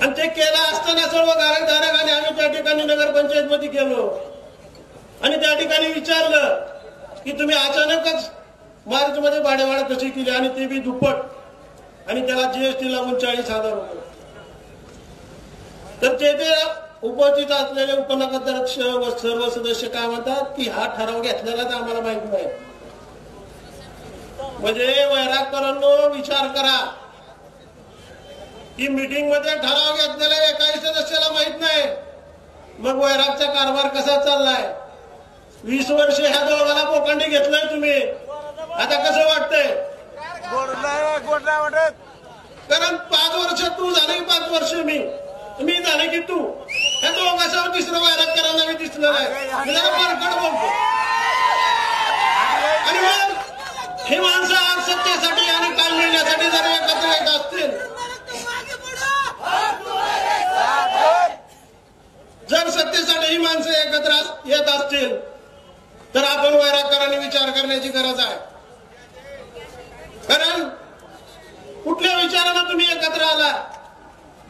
आणि ते केलं असताना सर्व धारकांनी आम्ही त्या ठिकाणी नगरपंचायत मध्ये गेलो आणि त्या ठिकाणी विचारलं की तुम्ही अचानकच मार्च मध्ये भाडेवाढ कशी केली आणि ते बी दुप्पट आणि त्याला जीएसटी लागून 40,000 रुपये. तर ते उपस्थित असलेले उपनगराध्यक्ष व सर्व सदस्य काय म्हणतात की हा ठराव घेतलेलाच आम्हाला माहिती नाही. म्हणजे वैरागकरांनो विचार करा की मीटिंग मध्ये ठराव घेतलेला एकाही सदस्याला माहित नाही. मग वैरागचा कारभार कसा चाललाय? 20 वर्ष ह्या दोघाला पोखंडी घेतलंय तुम्ही. आता कसं वाटतंय? कारण 5 वर्ष तू झाले, 5 वर्ष मी झाले की तू. ह्या दोघांच्यावर तिसरं वैरागकरांना मी दिसलं नाही. बरकड बोलतो. आणि मग हे माणसं आज सत्तेसाठी आणि काल मिळण्यासाठी जर एकत्र येत असतील, जर सत्तेसाठी ही माणसं एकत्र येत असतील तर आपण वैरागकरांनी विचार करण्याची गरज आहे. कारण कुठल्या विचारानं तुम्ही एकत्र आला?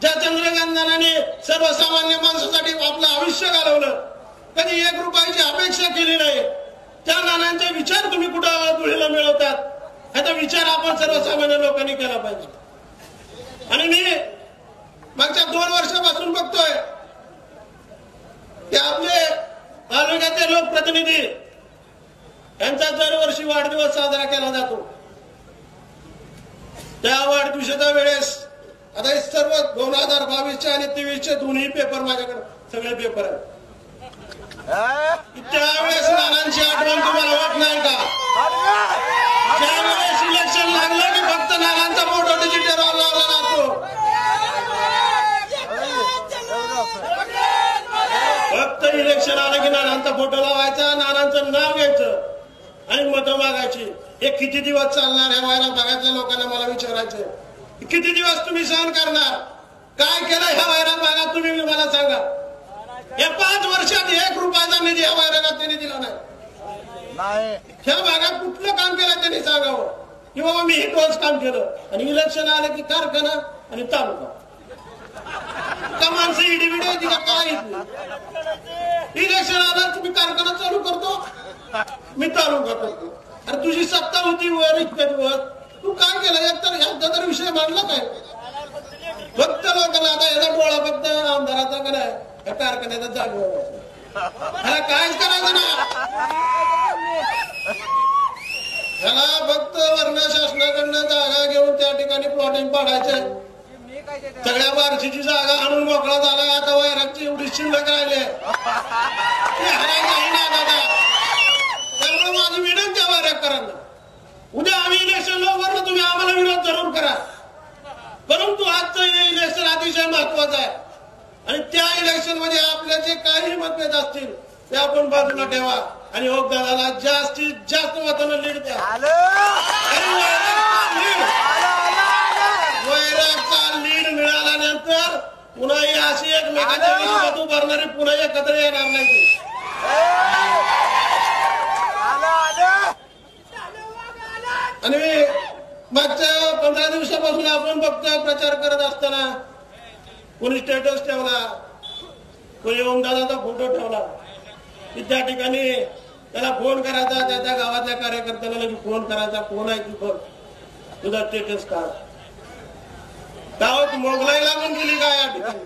ज्या चंद्रकांत नानांनी सर्वसामान्य माणसासाठी आपलं आयुष्य घालवलं, कधी 1 रुपयाची अपेक्षा केली नाही, त्या नानांचे विचार तुम्ही कुठं धुळीला मिळवतात? ह्याचा विचार आपण सर्वसामान्य लोकांनी केला पाहिजे. आणि मी मागच्या 2 वर्षापासून बघतोय की आपले तालुक्याचे लोकप्रतिनिधी यांचा दरवर्षी वाढदिवस साजरा केला जातो. त्या वाढदिवसाच्या वेळेस आता हे सर्व 2022चे आणि 23चे दोन्ही पेपर माझ्याकडे सगळे पेपर आहेत. त्यावेळेस नानांची आठवण तुम्हाला होत नाही का? ज्यावेळेस इलेक्शन लागलं की फक्त नानांचा फोटो डिजिटल लावला जातो. फक्त इलेक्शन आलं की नानांचा फोटो लावायचा, नानांचं नाव घ्यायचं आणि मतं मागायची. हे किती दिवस चालणार? ह्या वैराग भागातल्या लोकांना मला विचारायचं, किती दिवस तुम्ही सहन करणार? काय केलं ह्या वैराग भागात तुम्ही मला सांगा. या 5 वर्षात 1 रुपयाचा निधी ह्या वैरागात त्यांनी दिला नाही. ह्या भागात कुठलं काम केलं त्यांनी सांगावं की बाबा मी हे टोच काम केलं. आणि इलेक्शन आलं की कारखाना आणि तालुका का माणसं इडीबिडी तिला काय इलेक्शन आलं तुम्ही कारखाना चालू करतो, मी तालुका करतो. अरे तुझी सत्ता होती वर इतक्या दिवस, तू काय केलं? एकतर ह्याचा तर विषय मांडला काय? फक्त लोकांना आता याचा डोळा फक्त आमदाराचा का नाही, या कारखान्याचा जागेवर ह्याला कायच करायचं ना. ह्याला फक्त वर्ण शासनाकडनं जागा घेऊन त्या ठिकाणी प्लॉटिंग पाडायचं. सगळ्या बारशीची जागा आणून मोकळा झाला. आता वैरागची एवढी शिल्लक राहिले नाही ना दादा. त्यामुळे माझी विनंती आहे वैरागकरांना, उद्या आम्ही इलेक्शन लवकर तुम्ही आम्हाला विरोध जरूर करा. परंतु आजचं इलेक्शन अतिशय महत्वाचं आहे आणि त्या इलेक्शन मध्ये आपले जे काही मतभेद असतील ते आपण बाजूला ठेवा आणि दादाला जास्तीत जास्त मतांना लीड द्या. वैरागचा लीड मिळाल्यानंतर पुन्हा ही अशी एकमेकांच्या विरोधात उभारणारी पुन्हा एकत्र येणार नाही. आणि मागच्या 15 दिवसापासून आपण बघतोय प्रचार करत असताना कोणी स्टेटस ठेवला, कोणी ओमदादाचा फोटो ठेवला की त्या ठिकाणी त्याला फोन करायचा, त्या गावातल्या कार्यकर्त्याला फोन करायचा, फोन आहे की बघ तुझा स्टेटस का गावात मोगलाई लागून गेली का? या ठिकाणी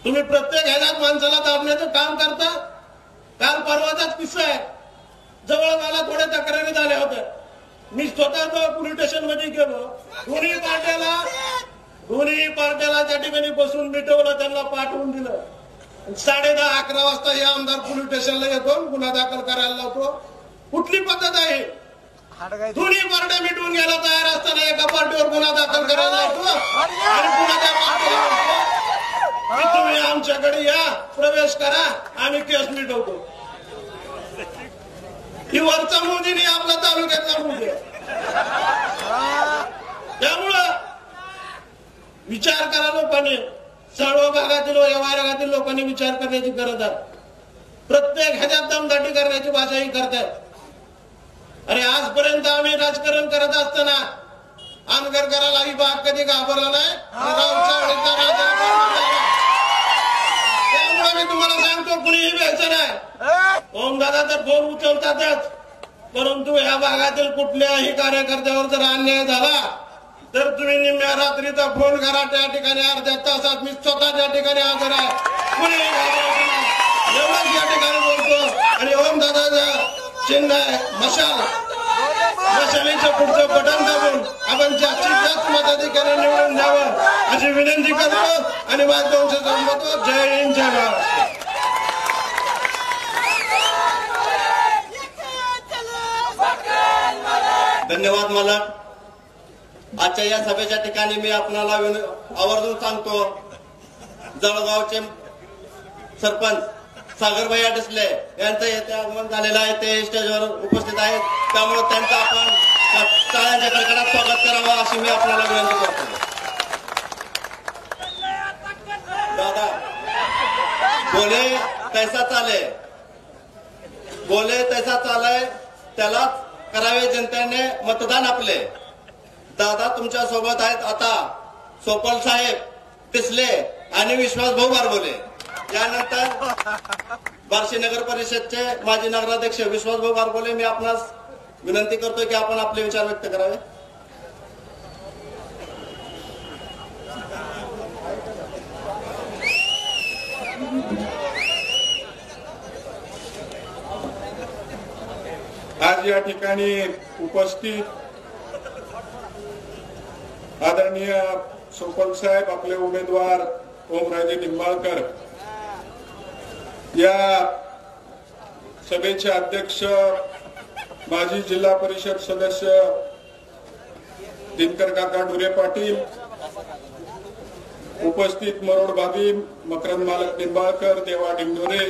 तुम्ही प्रत्येक ह्याच्यात माणसाला दाबण्याचं काम करता. काल परवाचाच किस्सा आहे. जवळ मला थोड्या तक्रारी झाल्या होत्या. मी स्वतः पोलीस स्टेशन मध्ये गेलो. दोन्ही पार्ट्याला त्या ठिकाणी बसून मिटवलं, त्यांना पाठवून दिलं. 10:30-11 वाजता हे आमदार पोलीस स्टेशनला येतो, गुन्हा दाखल करायला लावतो. कुठली पद्धत आहे? दोन्ही पार्ट्या मिटवून घ्यायला तयार असताना एका पार्टीवर गुन्हा दाखल करायला लावतो आणि पुन्हा त्या पार्टीला म्हणतो की तुम्ही आमच्याकडे या, प्रवेश करा, आम्ही केस मिटवतो. ही वरचा मोदीने आपला तालुक्यातला मोदी. त्यामुळं विचार करा लोकांनी, सर्व भागातील या वैरागातील लोकांनी विचार करण्याची गरज आहे. प्रत्येक ह्याच्यात दमदाटी करण्याची भाषा ही करतायत. अरे आजपर्यंत आम्ही राजकारण करत असताना आमगरकराला ही बाग कधी घाबरला नाही. कुणीही द्यायचं नाही। ओमदादा तर फोन उचलतातच, परंतु या भागातील कुठल्याही कार्यकर्त्यावर जर अन्याय झाला तर तुम्ही निम्म्या रात्रीचा फोन करा, त्या ठिकाणी अर्ध्या तासात मी स्वतः त्या ठिकाणी हजर आहे, कुणीही घाबरायचं नाही एवढंच या ठिकाणी बोलतो। आणि ओमदादाचं चिन्ह आहे मशाल, मशालीचं पुढचं बटन दाबून आपण जास्तीत जास्त मताधिकारी निवडून द्यावं अशी विनंती करतो आणि माझं अंश संपवतो। जय हिंद, जय महाराष्ट्र। धन्यवाद मालक। आजच्या या सभेच्या ठिकाणी मी आपणाला आवर्जून सांगतो, जळगावचे सरपंच सागरभाई डिसले यांचं येथे आगमन झालेलं आहे, ते स्टेजवर उपस्थित आहेत, त्यामुळे त्यांचं आपण टाळ्यांच्या कडकडाट स्वागत करावं अशी मी आपल्याला विनंती करतो। दादा बोले तैसा चाले, बोले तैसा चाले, त्यालाच करावे जनतेने मतदान आपले। दादा तुमच्या सोबत आहेत आता सोपल साहेब डिसले आणि विश्वास भाऊ बारबोले। यानंतर बार्शी नगर परिषदचे माजी नगराध्यक्ष विश्वास भाऊ बारबोले, मी आपणास विनंती करतोय की आपण आपले विचार व्यक्त करावे। आज या ठिकाणी उपस्थित आदरणीय सोपल साहेब, आपले उमेदवार ओमराजे निंबाळकर, या सभेचे अध्यक्ष माजी जिल्हा परिषद सदस्य दिनकर काका डुरे पाटील, उपस्थित मरोड भाभी मकरंद मालक निंबाळकर, देवा डिंगोरे,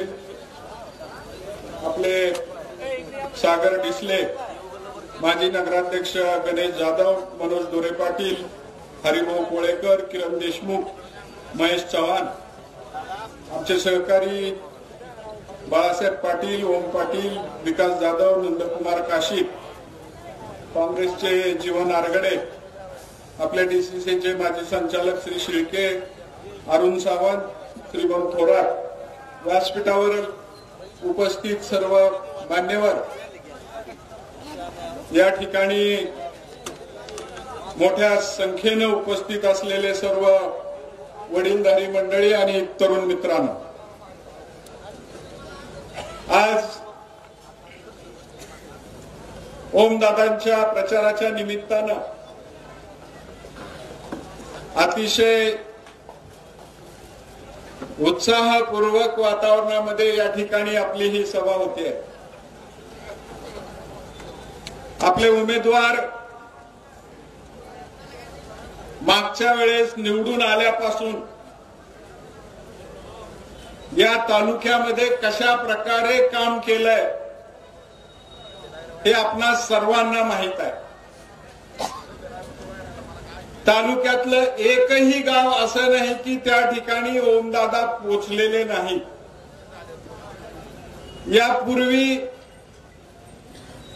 आपले सागर डिसले, माजी नगराध्यक्ष गणेश जाधव, मनोज डोरे पाटील, हरिभाऊ कोळेकर, किरण देशमुख, महेश चव्हाण, आमचे सहकारी बाळासाहेब पाटील, ओम पाटील, विकास जाधव, नंदकुमार काशीद, काँग्रेसचे जीवन आरगडे, आपल्या डीसीसीचे माजी संचालक श्री शिळके, अरुण सावंत, श्रीभाऊ थोरात, व्यासपीठावर उपस्थित सर्व मान्यवर, या ठिकाणी मोठ्या संख्येने उपस्थित असलेले सर्व वडीलधारी मंडळी आणि तरुण मित्रांनो, आज ओमदादांच्या प्रचाराच्या निमित्तानं अतिशय उत्साहपूर्वक वातावरणामध्ये या ठिकाणी आपली ही सभा होते। आपले उमेदवार मागच्या वेळेस निवडून आल्यापासून या तालुक्यामध्ये कशा प्रकारे काम केलंय हे आपणा सर्वांना माहित आहे। तालुक्यातलं एकही गाव असं नाही की त्या ठिकाणी ओमदादा पोचलेले नाही। यापूर्वी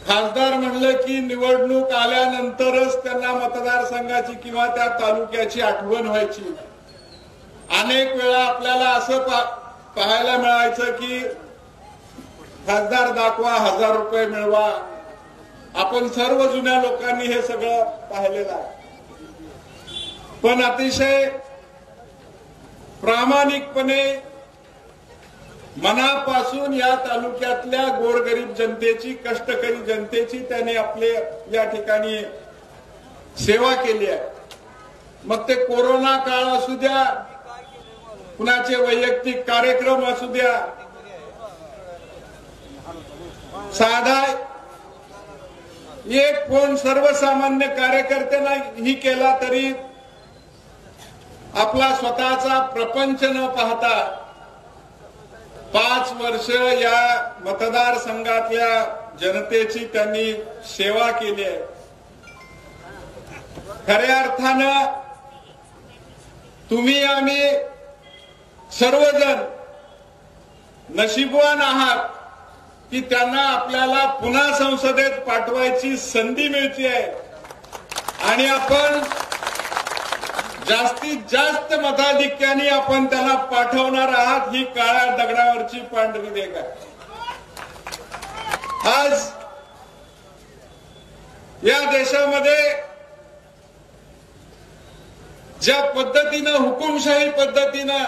खासदार म्हणलं की निवडणूक आल्यानंतरच त्यांना मतदारसंघाची किंवा त्या तालुक्याची आठवण व्हायची। अनेक वेळा आपल्याला असं पाहायला मिळायचं की खासदार दाखवा, 1000 रुपये मिळवा, आपण सर्व जुन्या लोकांनी हे सगळं पाहिलेलं आहे। पण अतिशय प्रामाणिकपणे मनापासून या तालुक्यातल्या गोरगरीब जनतेची, कष्टकरी जनतेची त्याने आपले या ठिकाणी सेवा केली आहे। मग ते कोरोना काळ असू द्या, कुणाचे वैयक्तिक कार्यक्रम असू द्या, साधा एक फोन सर्वसामान्य कार्यकर्त्यांना ही केला तरी आपला स्वतःचा प्रपंच न पाहता 5 वर्ष या मतदारसंघातल्या जनतेची त्यांनी सेवा केली आहे। खऱ्या अर्थानं तुम्ही आम्ही सर्वजण नशीबवान आहात की त्यांना आपल्याला पुन्हा संसदेत पाठवायची संधी मिळते आहे आणि आपण जास्तीत जास्त मताधिक्याने आपण त्याला पाठवणार आहात, ही काळ्या दगडावरची पांढरी रेघ आहे. आज या देशामध्ये ज्या पद्धतीनं हुकुमशाही पद्धतीनं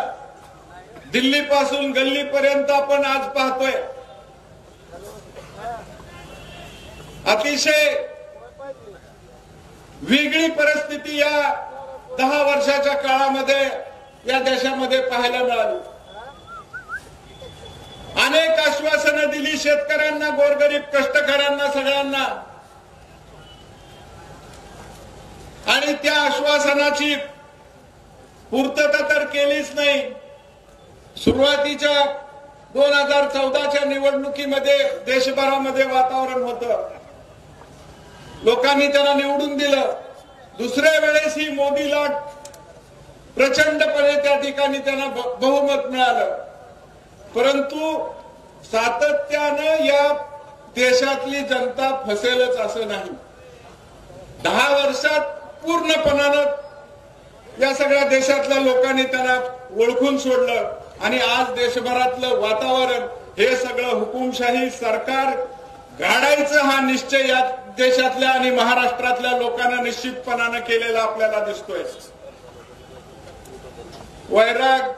दिल्लीपासून गल्लीपर्यंत आपण आज पाहतोय, अतिशय वेगळी परिस्थिती या 10 वर्षाच्या काळामध्ये या देशामध्ये पाहायला मिळाली. अनेक आश्वासनं दिली शेतकऱ्यांना, गोरगरीब कष्टकऱ्यांना, सगळ्यांना, आणि त्या आश्वासनाची पूर्तता तर केलीच नाही. सुरुवातीच्या 2014च्या निवडणुकीमध्ये देशभरामध्ये वातावरण होतं, लोकांनी त्यांना निवडून दिलं. दुसऱ्या वेळेस ही मोदी लाट प्रचंडपणे त्या ठिकाणी त्यांना बहुमत मिळालं. परंतु सातत्यानं या देशातली जनता फसेलच असं नाही. 10 वर्षात पूर्णपणानं या सगळ्या देशातल्या लोकांनी त्यांना ओळखून सोडलं आणि आज देशभरातलं वातावरण हे सगळं हुकुमशाही सरकार गाडायचं हा निश्चय या देशातल्या आणि महाराष्ट्रातल्या लोकांना निश्चितपणानं केलेला आपल्याला दिसतोय. वैराग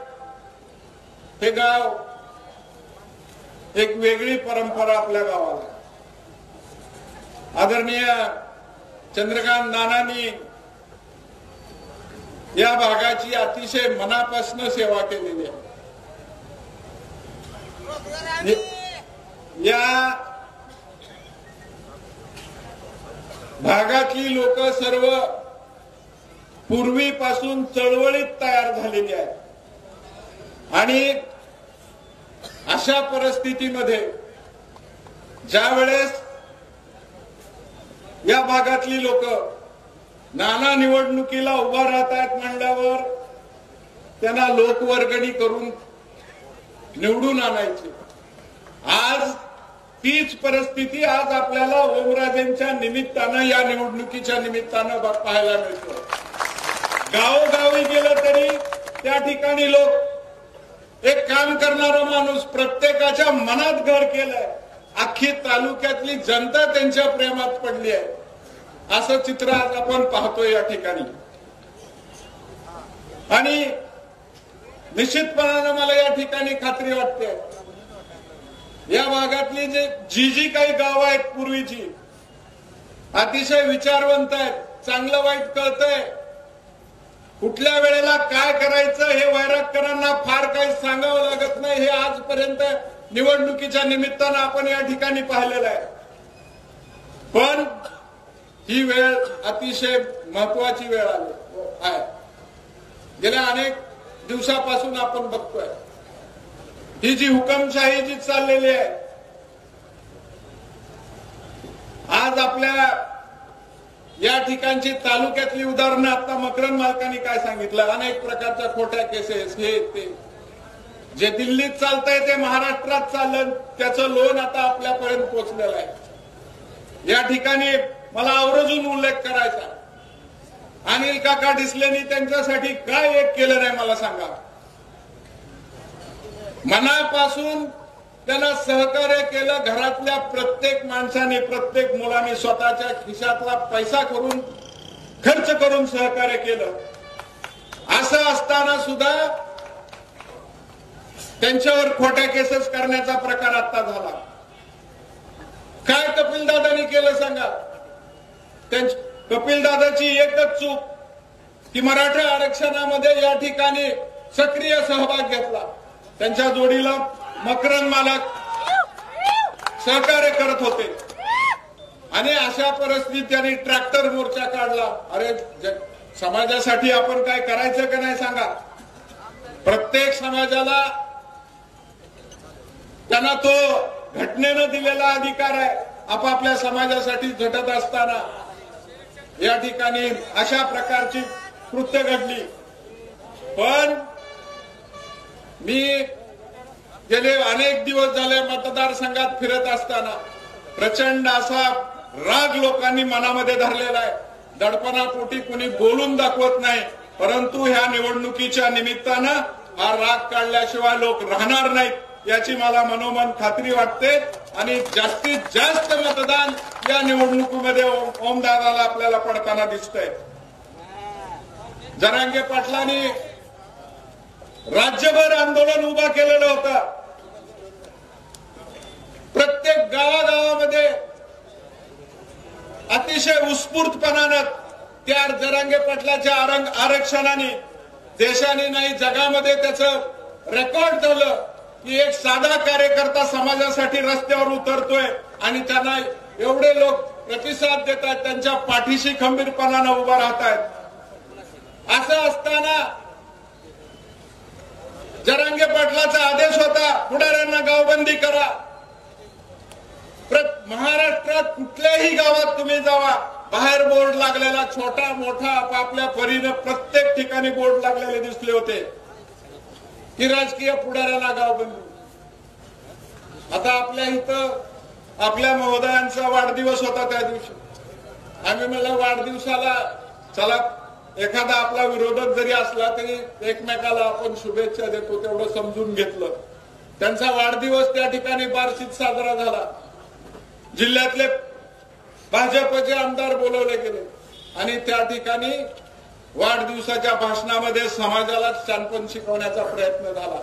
हे गाव एक वेगळी परंपरा आपल्या गावाला. आदरणीय चंद्रकांत नानांनी या भागाची अतिशय मनापासून सेवा केलेली आहे. या भागातली लोक सर्व पूर्वीपासून चळवळीत तयार झालेली आहेत आणि अशा परिस्थितीमध्ये ज्या वेळेस या भागातली लोक नाना निवडणुकीला उभा राहत आहेत म्हणल्यावर त्यांना लोकवर्गणी करून निवडून आणायची. आज तीच परिस्थिती आज आपल्याला ओमराजेंच्या निमित्तानं, या निवडणुकीच्या निमित्तानं पाहायला मिळतो. गावोगावी गेलं तरी त्या ठिकाणी लोक, एक काम करणारा माणूस प्रत्येकाच्या मनात घर केलंय. अख्खी तालुक्यातली जनता त्यांच्या प्रेमात पडली आहे, असं चित्र आज आपण पाहतोय या ठिकाणी. आणि निश्चितपणानं मला या ठिकाणी खात्री वाटते, या भागातली जी काही गावं आहेत पूर्वीची, अतिशय विचारवंत आहेत, चांगलं वाईट कळतंय. कुठल्या वेळेला काय करायचं हे वैरागकरांना फार काही सांगावं लागत नाही. हे आजपर्यंत निवडणुकीच्या निमित्तानं आपण या ठिकाणी पाहिलेलं आहे. पण ही वेळ अतिशय महत्वाची वेळ आली आहे. गेल्या अनेक दिवसापासून आपण बघतोय ही जी हुकमशाही जी चाललेली आहे. आज आपल्या या ठिकाणची तालुक्यातली उदाहरणं, आता मकरंद मालकांनी काय सांगितलं, अनेक प्रकारच्या खोट्या केसेस, हे ते जे दिल्लीत चालतंय ते महाराष्ट्रात चाललं, त्याचं लोन आता आपल्यापर्यंत पोहोचलेलं आहे. या ठिकाणी मला आवर्जून उल्लेख करायचा, अनिल काका डिसलेनी त्यांच्यासाठी काय एक केलं नाही मला सांगा. मनापासून त्यांना सहकार्य केलं. घरातल्या प्रत्येक माणसाने, प्रत्येक मुलाने स्वतःच्या खिशातला पैसा करून, खर्च करून सहकार्य केलं. असं असताना सुद्धा त्यांच्यावर खोट्या केसेस करण्याचा प्रकार आता झाला. काय कपिलदादांनी केलं सांगा. कपिलदादाची एकच चूक की मराठा आरक्षणामध्ये या ठिकाणी सक्रिय सहभाग घेतला. त्यांच्या जोडीला मकरंद मालक सहकार्य करत होते आणि अशा परिस्थितीत त्यांनी ट्रॅक्टर मोर्चा काढला. अरे समाजासाठी आपण काय करायचं का नाही सांगा. प्रत्येक समाजाला त्यांना तो घटनेनं दिलेला अधिकार आहे. आपापल्या समाजासाठी झटत असताना या ठिकाणी अशा प्रकारची कृत्य घडली. पण मी गेले अनेक दिवस झाले मतदारसंघात फिरत असताना प्रचंड असा राग लोकांनी मनामध्ये धरलेला आहे. दडपणापोटी कुणी बोलून दाखवत नाही, परंतु ह्या निवडणुकीच्या निमित्तानं हा राग काढल्याशिवाय लोक राहणार नाहीत याची मला मनोमन खात्री वाटते आणि जास्तीत जास्त मतदान या निवडणुकीमध्ये ओमदादाला आपल्याला पडताना दिसतंय. जरांगे पाटलांनी राज्यभर आंदोलन उभा केलेलं होतं. प्रत्येक गावागावामध्ये अतिशय उत्स्फूर्तपणानं त्या जरांगे पाटलाच्या आरक्षणाने देशाने नाही जगामध्ये त्याचं रेकॉर्ड झालं की एक साधा कार्यकर्ता समाजासाठी रस्त्यावर उतरतोय आणि त्यांना एवढे लोक प्रतिसाद देत आहेत, त्यांच्या पाठीशी खंबीरपणानं उभा राहत आहेत. असं असताना जरांगे पाटलाचा आदेश होता पुढाऱ्यांना गावबंदी करा. महाराष्ट्रात कुठल्याही गावात तुम्ही जावा, बाहेर बोर्ड लागलेला छोटा मोठा आपापल्या परीने प्रत्येक ठिकाणी बोर्ड लागलेले दिसले होते की राजकीय पुढाऱ्यांना गावबंदी. आता आपल्या इथं आपल्या महोदयांचा वाढदिवस होता त्या दिवशी. आम्ही म्हणलं वाढदिवसाला चला एखादा आपला विरोधक जरी असला तरी एकमेकाला आपण शुभेच्छा देतो तेवढं समजून घेतलं. त्यांचा वाढदिवस त्या ठिकाणी बार्शीत साजरा झाला. जिल्ह्यातले भाजपचे आमदार बोलवले गेले आणि त्या ठिकाणी वाढदिवसाच्या भाषणामध्ये समाजाला शानपण शिकवण्याचा प्रयत्न झाला.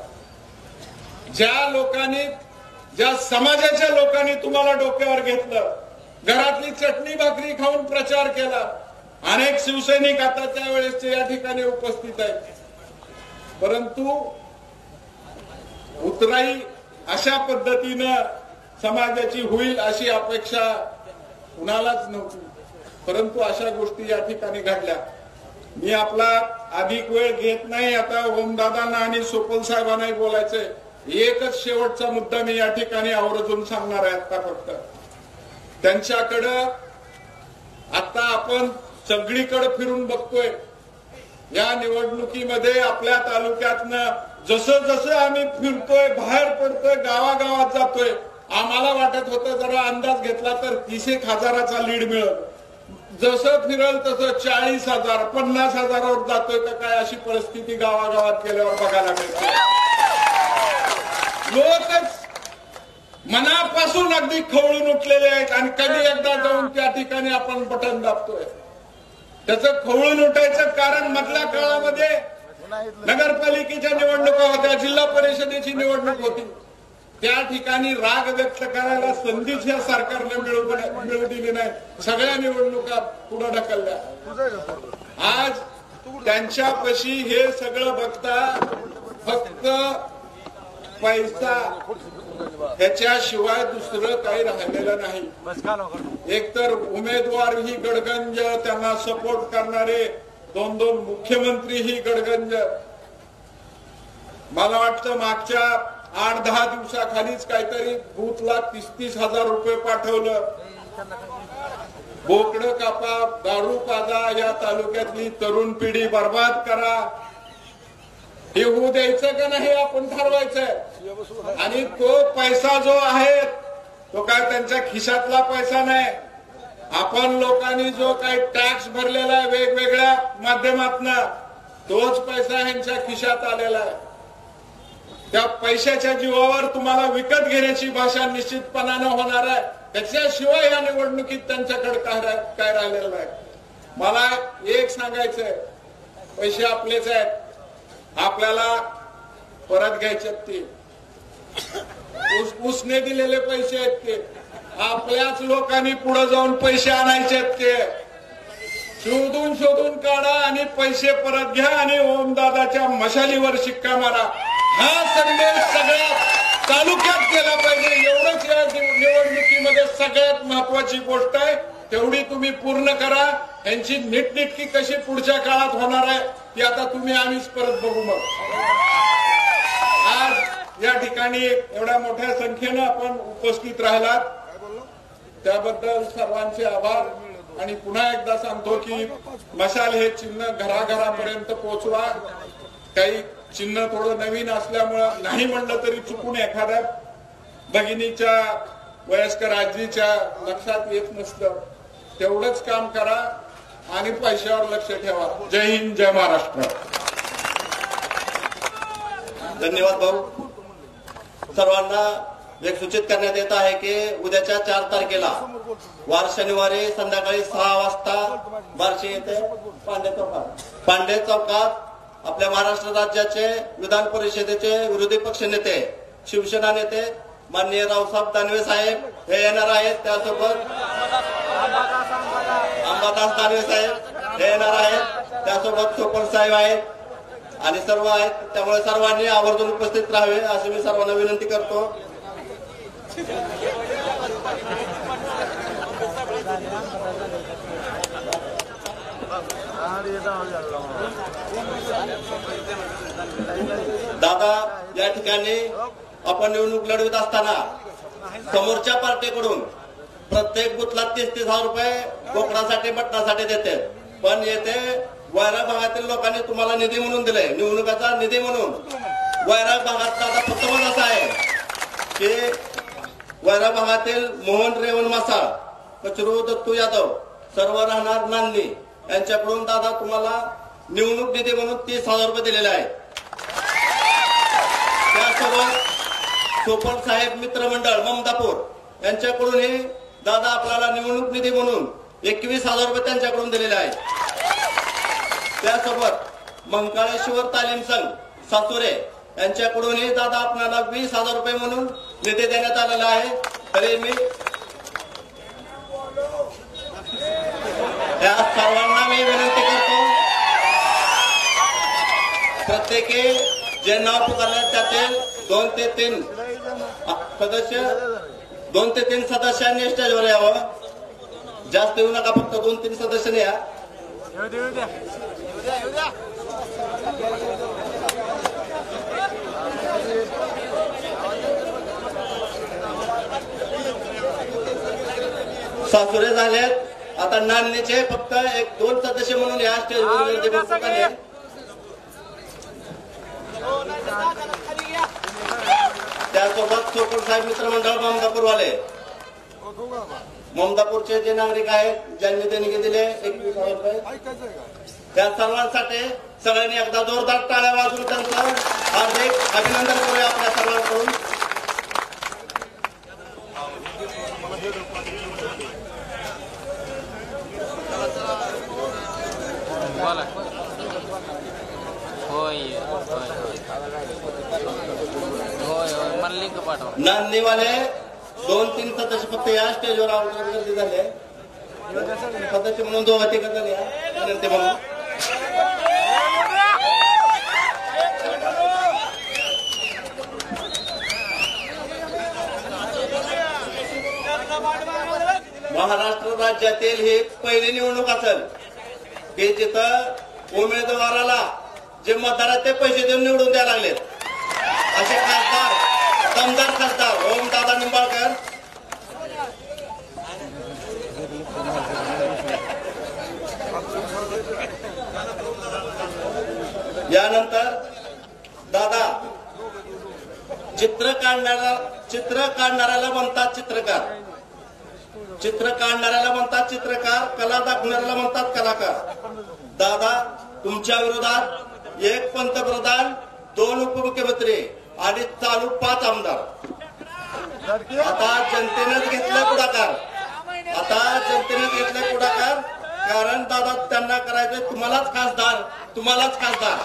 ज्या लोकांनी ज्या समाजाच्या लोकांनी तुम्हाला डोक्यावर घेतलं, घरातली चटणी भाकरी खाऊन प्रचार केला, अनेक शिवसैनिक आता त्यावेळेसचे या ठिकाणी उपस्थित आहेत. परंतु उतराई अशा पद्धतीनं समाजाची होईल अशी अपेक्षा कुणालाच नव्हती. परंतु अशा गोष्टी या ठिकाणी घडल्या. मी आपला अधिक वेळ घेत नाही. आता ओमदादांना आणि सोपल साहेबांनाही बोलायचंय. एकच शेवटचा मुद्दा मी या ठिकाणी आवर्जून सांगणार आहे. आता फक्त त्यांच्याकडं आता आपण सगळीकडे फिरून बघतोय. या निवडणुकीमध्ये आपल्या तालुक्यातनं जसं जसं आम्ही फिरतोय, बाहेर पडतोय, गावागावात जातोय, आम्हाला वाटत होतं जरा अंदाज घेतला तर 30,000चा लीड मिळेल. जसं फिरल तसं 40,000 50,000वर जातोय का काय अशी परिस्थिती गावागावात गेल्यावर बघायला मिळते. लोकच मनापासून अगदी खवळून उठलेले आहेत आणि कधी एकदा जाऊन त्या ठिकाणी आपण बटन दाबतोय. त्याचं खवळून उठायचं कारण मधल्या काळामध्ये नगरपालिकेच्या निवडणुका होत्या, जिल्हा परिषदेची निवडणूक होती. त्या ठिकाणी राग व्यक्त करायला संधीच या सरकारने मिळू दिली नाही. सगळ्या निवडणुका पुढे ढकलल्या. आज त्यांच्यापाशी हे सगळं बघता फक्त पैसा ह्याच्याशिवाय दुसरं काही राहिलेलं नाही. एकतर उमेदवार ही गडगंज, त्यांना सपोर्ट करणारे 2-2 मुख्यमंत्री ही गडगंज. मला वाटतं मागच्या 8-10 दिवसाखालीच काहीतरी बूथला 30,000 रुपये पाठवलं. बोकडं कापा, दारू पाजा, या तालुक्यातली तरुण पिढी बर्बाद करा, हे होऊ द्यायचं का नाही आपण ठरवायचंय. आणि तो पैसा जो आहे तो काय त्यांच्या खिशातला पैसा नाही. आपण लोकांनी जो काही टॅक्स भरलेला आहे वेगवेगळ्या माध्यमातनं, तोच पैसा ह्यांच्या खिशात आलेला आहे. त्या पैशाच्या जीवावर तुम्हाला विकत घेण्याची भाषा निश्चितपणानं होणार आहे. त्याच्याशिवाय या निवडणुकीत त्यांच्याकडे काय राहिलेलं नाही. मला एक सांगायचंय, पैसे आपलेच आहेत, आपल्याला परत घ्यायचे. ते उसने दिलेले पैसे आहेत, ते आपल्याच लोकांनी पुढे जाऊन पैसे आणायचे. ते शोधून शोधून काढा आणि पैसे परत घ्या आणि ओमदादाच्या मशालीवर शिक्का मारा. हा संदेश सगळ्या तालुक्यात केला पाहिजे. एवढंच या निवडणुकीमध्ये सगळ्यात महत्वाची गोष्ट आहे. तेवढी तुम्ही पूर्ण करा. यांची नीटनेटकी कशी पुढच्या काळात होणार आहे ती आता तुम्ही आम्हीच परत बघू. मग आज या ठिकाणी एवढ्या मोठ्या संख्येनं आपण उपस्थित राहिलात त्याबद्दल सर्वांचे आभार. आणि पुन्हा एकदा सांगतो की मशाल हे चिन्ह घराघरापर्यंत पोहोचवा. काही चिन्ह थोडं नवीन असल्यामुळं नाही म्हणलं तरी चुकून एखाद्या भगिनीच्या वयस्कर आजीच्या लक्षात येत नसलं तेवढंच काम करा. आणि पैशावर लक्ष ठेवा. जय हिंद, जय महाराष्ट्र. धन्यवाद भाऊ. सर्वांना एक सूचित करण्यात येत आहे की उद्याच्या 4 तारखेला वार शनिवारी संध्याकाळी 6 वाजता बार्शी येथे पांडे चौकात आपल्या महाराष्ट्र राज्याचे विधान परिषदेचे विरोधी पक्ष नेते, शिवसेना नेते माननीय रावसाहेब दानवे साहेब हे येणार आहेत. त्यासोबत अंबादास दानवे साहेब हे येणार आहेत. त्यासोबत चोपड साहेब आहेत आणि सर्व आहेत. त्यामुळे सर्वांनी आवर्जून उपस्थित राहावे अशी मी सर्वांना विनंती करतो. दादा, या ठिकाणी आपण निवडणूक लढवित असताना समोरच्या पार्टीकडून प्रत्येक बुथला 30,000 रुपये कोकणासाठी मटणासाठी देते, पण येथे वैराग भागातील लोकांनी तुम्हाला निधी म्हणून दिले, निवडणुकाचा निधी म्हणून. वैराग भागात दादा फक्त असा आहे की वैराग भागातील मोहन रेवण मासाळ, कचरू दत्तू यादव सर्व राहणार नांदणी यांच्याकडून दादा तुम्हाला निवडणूक निधी म्हणून 30,000 रुपये दिलेले आहेत. त्यासोबत चोपड साहेब मित्र मंडळ ममदापूर यांच्याकडूनही दादा आपल्याला निवडणूक निधी म्हणून 21,000 रुपये त्यांच्याकडून दिलेले आहेत. त्यासोबत मंकाळेश्वर तालीम संघ सातुरे यांच्याकडूनही दादा आपल्याला 20,000 रुपये म्हणून निधी देण्यात आलेला आहे. तरी मी या सर्वांना मी विनंती करतो, प्रत्येकी जे नाव पुकारले त्यातील 2 ते 3 सदस्यांनी स्टेजवर यावं. जास्त येऊ नका, फक्त 2-3 सदस्यांनी या. सासुरे झालेत. आता नांदणीचे फक्त 1-2 सदस्य म्हणून या स्टेजवर. त्यासोबत चोपड साहेब मित्रमंडळ ममदापूरवाले, ममदापूरचे जे नागरिक आहेत ज्यांनी देणगी दिले 21,000 रुपये, त्या सर्वांसाठी सगळ्यांनी एकदा जोरदार टाळ्या वाजवून त्यांचं हार्दिक अभिनंदन करूया आपल्या सर्वांकडून. नांदणीवाले 2-3 सदस्य फक्त या स्टेजवर गर्दी झाले. सदस्य म्हणून 2-3 झाले विनंती म्हणून. महाराष्ट्र राज्यातील ही पहिली निवडणूक असेल की जिथं उमेदवाराला जे मतदार आहेत ते पैसे देऊन निवडून द्यायला लागलेत. असे खासदार, दमदार खासदार ओमदादा निंबाळकर, यानंतर दादा चित्र काढणाऱ्याला म्हणतात चित्रकार, चित्र काढणाऱ्याला म्हणतात चित्रकार, कला दाखवणाऱ्याला म्हणतात कलाकार. दादा, तुमच्या विरोधात 1 पंतप्रधान, 2 उपमुख्यमंत्री आणि चालू 5 आमदार. आता जनतेनेच घेतलं पुढाकार, कारण दादा त्यांना करायचंय तुम्हालाच खासदार,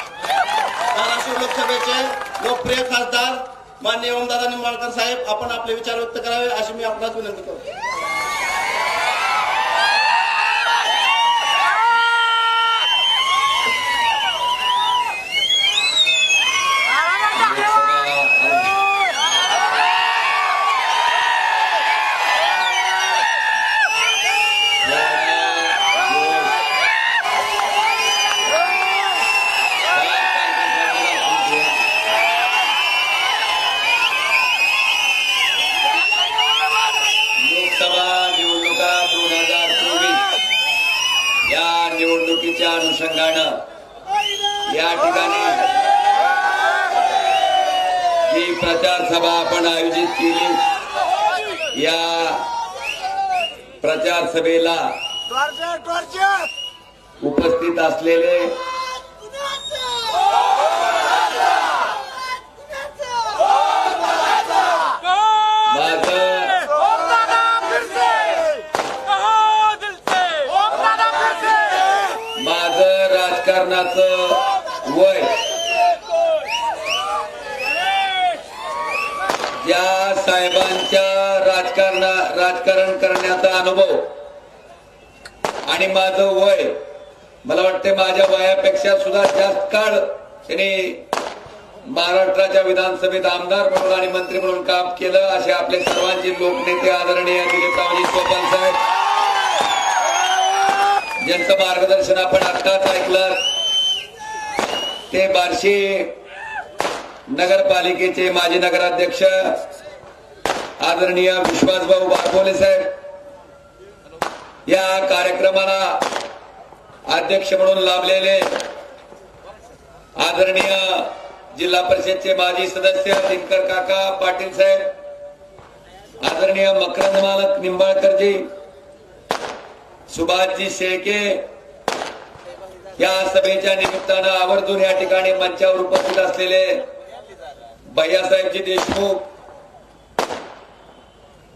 धाराशिव लोकसभेचे लोकप्रिय खासदार माननीय ओमदादा निंबाळकर साहेब, आपण आपले विचार व्यक्त करावे अशी मी आपणास विनंती करतो. निवडणुकीच्या अनुषंगानं या ठिकाणी ही प्रचार सभा आपण आयोजित केली. या प्रचार सभेला उपस्थित असलेले माझं राजकारणाचं वय या साहेबांच्या राजकारण करण्याचा अनुभव आणि माझं वय मला वाटते माझ्या वयापेक्षा सुद्धा जास्त काळ त्यांनी महाराष्ट्राच्या विधानसभेत आमदार म्हणून आणि मंत्री म्हणून काम केलं असे आपले सर्वांचे लोकनेते आदरणीय दिलीपरावजी सोपान साहेब ज्यांचं मार्गदर्शन आपण आत्ताच ऐकलं ते बार्शी नगरपालिकेचे माजी नगराध्यक्ष आदरणीय विश्वासभाऊ बारकोले साहेब या कार्यक्रमाला अध्यक्ष म्हणून लाभलेले आदरणीय जिल्हा परिषदचे माजी सदस्य दिनकर काका पाटील साहेब आदरणीय मकरंद मालक निंबाळकरजी सुभाषजी शेळके या सभेच्या निमित्तानं आवर्जून या ठिकाणी मंचावर उपस्थित असलेले भैयासाहेबजी देशमुख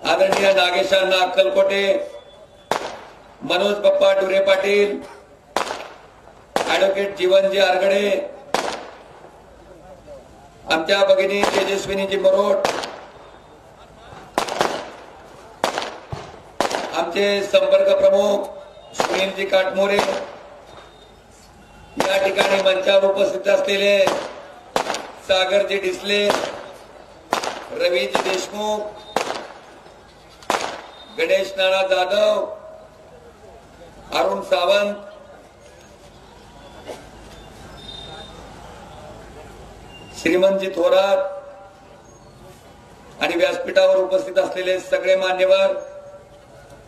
आदरणीय नागेशांना अक्कलकोटे मनोज बाप्पा डुरे पाटील ऍडव्होकेट जीवनजी आरगडे आमच्या भगिनी तेजस्विनीजी मरोट आमचे संपर्क प्रमुख सुनीलजी काटमोरे या ठिकाणी मंचावर उपस्थित असलेले सागरजी डिसले रवीजी देशमुख गणेश नाना जाधव अरुण सावंत श्रीमंतजी थोरात आणि व्यासपीठावर उपस्थित असलेले सगळे मान्यवर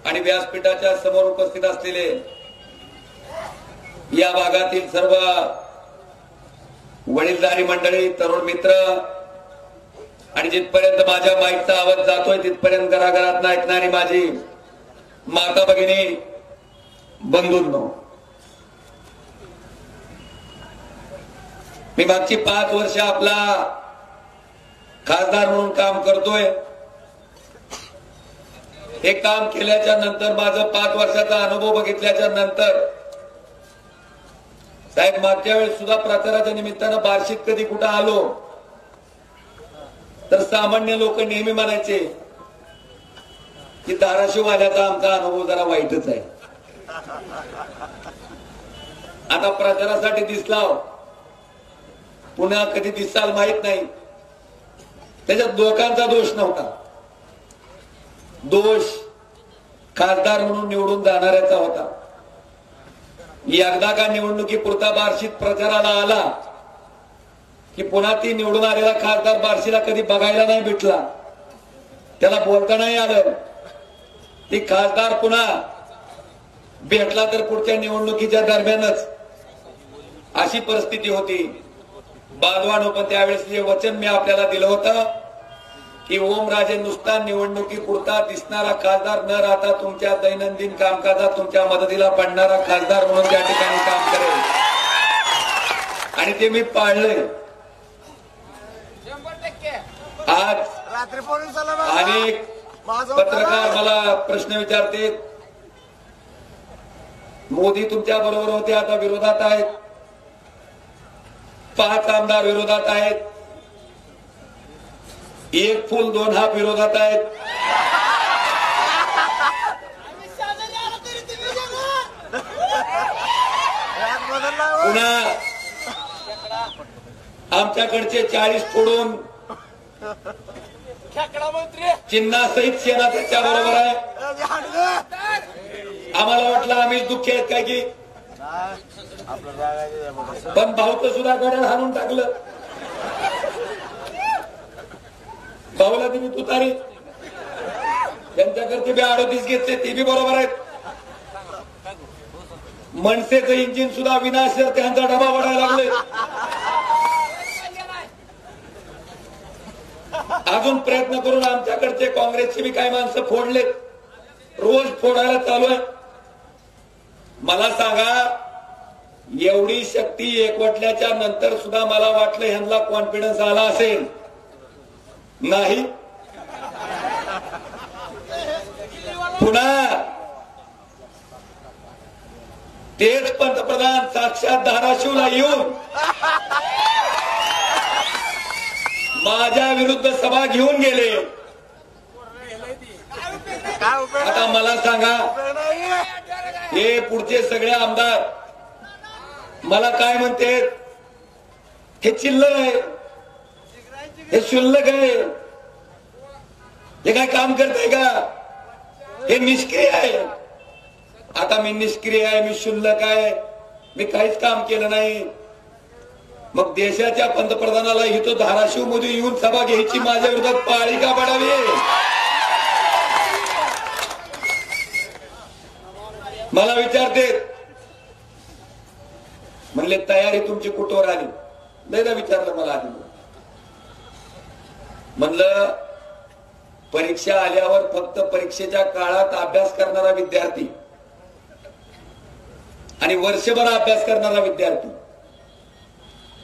आणि व्यासपीठाच्या समोर उपस्थित असलेले या भागातील सर्व वडीलधारी मंडळी तरुण मित्र आणि जिथपर्यंत माझ्या माईकचा आवाज जातोय तिथपर्यंत घराघरात ऐकणारी माझी माता भगिनी बंधूंनो मी मागची 5 वर्ष आपला खासदार म्हणून काम करतोय हे काम केल्याच्या नंतर माझं 5 वर्षाचा अनुभव बघितल्याच्या नंतर साहेब मागच्या वेळेस सुद्धा प्रचाराच्या निमित्तानं बार्शीत कधी कुठं आलो तर सामान्य लोक नेहमी म्हणायचे की धाराशिव आल्याचा आमचा अनुभव जरा वाईटच आहे आता प्रचारासाठी दिसला पुन्हा कधी दिसाल माहित नाही त्याच्यात लोकांचा दोष नव्हता दोष खासदार म्हणून निवडून जाणाऱ्याचा होता एकदा का निवडणुकीपुरता बार्शीत प्रचाराला आला की पुन्हा ती निवडून आलेला खासदार बार्शीला कधी बघायला नाही भेटला त्याला बोलता नाही आलं ती खासदार पुन्हा भेटला तर पुढच्या निवडणुकीच्या दरम्यानच अशी परिस्थिती होती बांधवानो पण त्यावेळेस जे वचन मी आपल्याला दिलं होतं की ओमराजे नुसता निवडणुकीपुरता दिसणारा खासदार न राहता तुमच्या दैनंदिन कामकाजात तुमच्या मदतीला पडणारा खासदार म्हणून त्या ठिकाणी काम करेल आणि ते मी पाळलंय आज अनेक पत्रकार मला प्रश्न विचारते मोदी तुमच्या बरोबर होते आता विरोधात आहेत 5 आमदार विरोधात आहेत 1 फूल 2 हात विरोधात आहेत पुन्हा आमच्याकडचे 40 फोडून चिन्हासहित सेना त्याच्या बरोबर आहे आम्हाला वाटलं आम्हीच दुःखी आहेत काय की पण भाऊचं सुद्धा गड्याला हाणून टाकलं भाऊला तुम्ही तुतारी त्यांच्याकडे बी 38 घेतले ते बी बरोबर आहेत मनसेचं इंजिन सुद्धा विनाशर त्यांचा डबा वाढायला लागले अजून प्रयत्न करून आमच्याकडचे काँग्रेसचे बी काही माणसं फोडले रोज फोडायला चालू आहे मला सांगा एवढी शक्ती एकवटल्याच्या नंतर सुद्धा मला वाटलं ह्यांना कॉन्फिडन्स आला असेल. नाही, पुन्हा तेच पंतप्रधान साक्षात धाराशिवला येऊन माझ्या विरुद्ध सभा घेऊन गेले. आता मला सांगा, हे पुढचे सगळे आमदार मला काय म्हणते, हे चिल्लर आहे, हे शुल्लक आहे, हे काय काम करते का, हे निष्क्रिय आहे. आता मी निष्क्रिय आहे, मी शुल्लक आहे, मी काहीच काम केलं नाही. मग देशाच्या पंतप्रधानाला इथं धाराशिव मध्ये येऊन सभा घ्यायची माझ्या विरोधात पाळी का पडावी. मला विचारते, म्हणले तयारी तुमची कुठवर आली. लयदा विचारलं मला आधी. म्हणलं परीक्षा आल्यावर फक्त परीक्षेच्या काळात अभ्यास करणारा विद्यार्थी आणि वर्षभर अभ्यास करणारा विद्यार्थी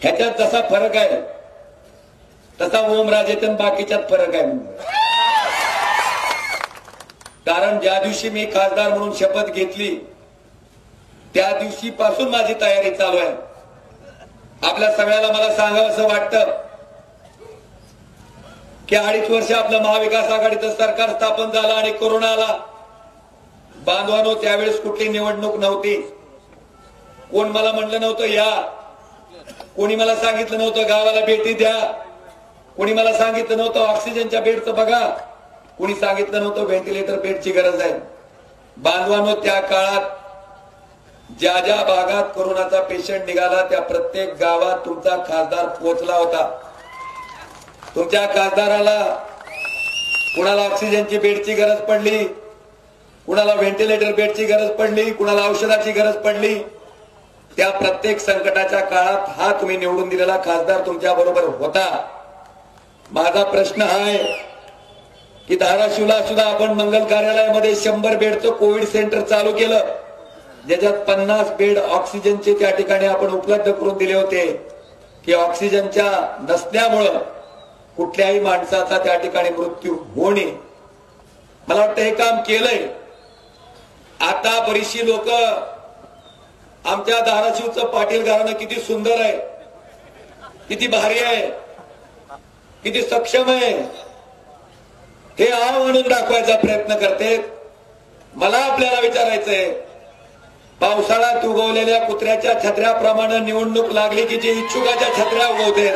ह्याच्यात जसा फरक आहे तसा ओमराजेत बाकीच्यात फरक आहे. कारण ज्या दिवशी मी खासदार म्हणून शपथ घेतली त्या दिवशीपासून माझी तयारी चालू आहे. आपल्या सगळ्याला मला सांगावं असं वाटतं की 2.5 वर्ष आपलं महाविकास आघाडीचं सरकार स्थापन झालं आणि कोरोना आला. बांधवानो, त्यावेळेस कुठली निवडणूक नव्हती. कोण मला म्हणलं नव्हतं या, कोणी मला सांगितलं नव्हतं गावाला भेटी द्या, कोणी मला सांगितलं नव्हतं ऑक्सिजनच्या बेडचं बघा, कोणी सांगितलं नव्हतं व्हेंटिलेटर बेडची गरज आहे. बांधवानो, त्या काळात ज्या ज्या भागात कोरोनाचा पेशंट निघाला त्या प्रत्येक गावात तुमचा खासदार पोहोचला होता. तुमच्या खासदाराला कुणाला ऑक्सिजनची बेडची गरज पडली, कुणाला व्हेंटिलेटर बेडची गरज पडली, कुणाला औषधाची गरज पडली, त्या प्रत्येक संकटाच्या काळात हा तुम्ही निवडून दिलेला खासदार तुमच्या बरोबर होता. माझा प्रश्न आहे की धाराशिवला सुद्धा आपण मंगल कार्यालयामध्ये 100 बेडचं कोविड सेंटर चालू केलं, ज्याच्यात 50 बेड ऑक्सिजनचे त्या ठिकाणी आपण उपलब्ध करून दिले होते की ऑक्सिजनच्या नसल्यामुळं कुठल्याही माणसाचा त्या ठिकाणी मृत्यू होणे. मला वाटतं हे काम केलंय. आता बरीचशी लोक आमच्या धाराशिवचं पाटील घराणं किती सुंदर आहे, किती भारी आहे, किती सक्षम आहे हे आणून दाखवायचा प्रयत्न करते. मला आपल्याला विचारायचंय, पावसाळ्यात उगवलेल्या कुत्र्याच्या छत्र्याप्रमाणे निवडणूक लागली की जे इच्छुकाच्या छत्र्या उगवते.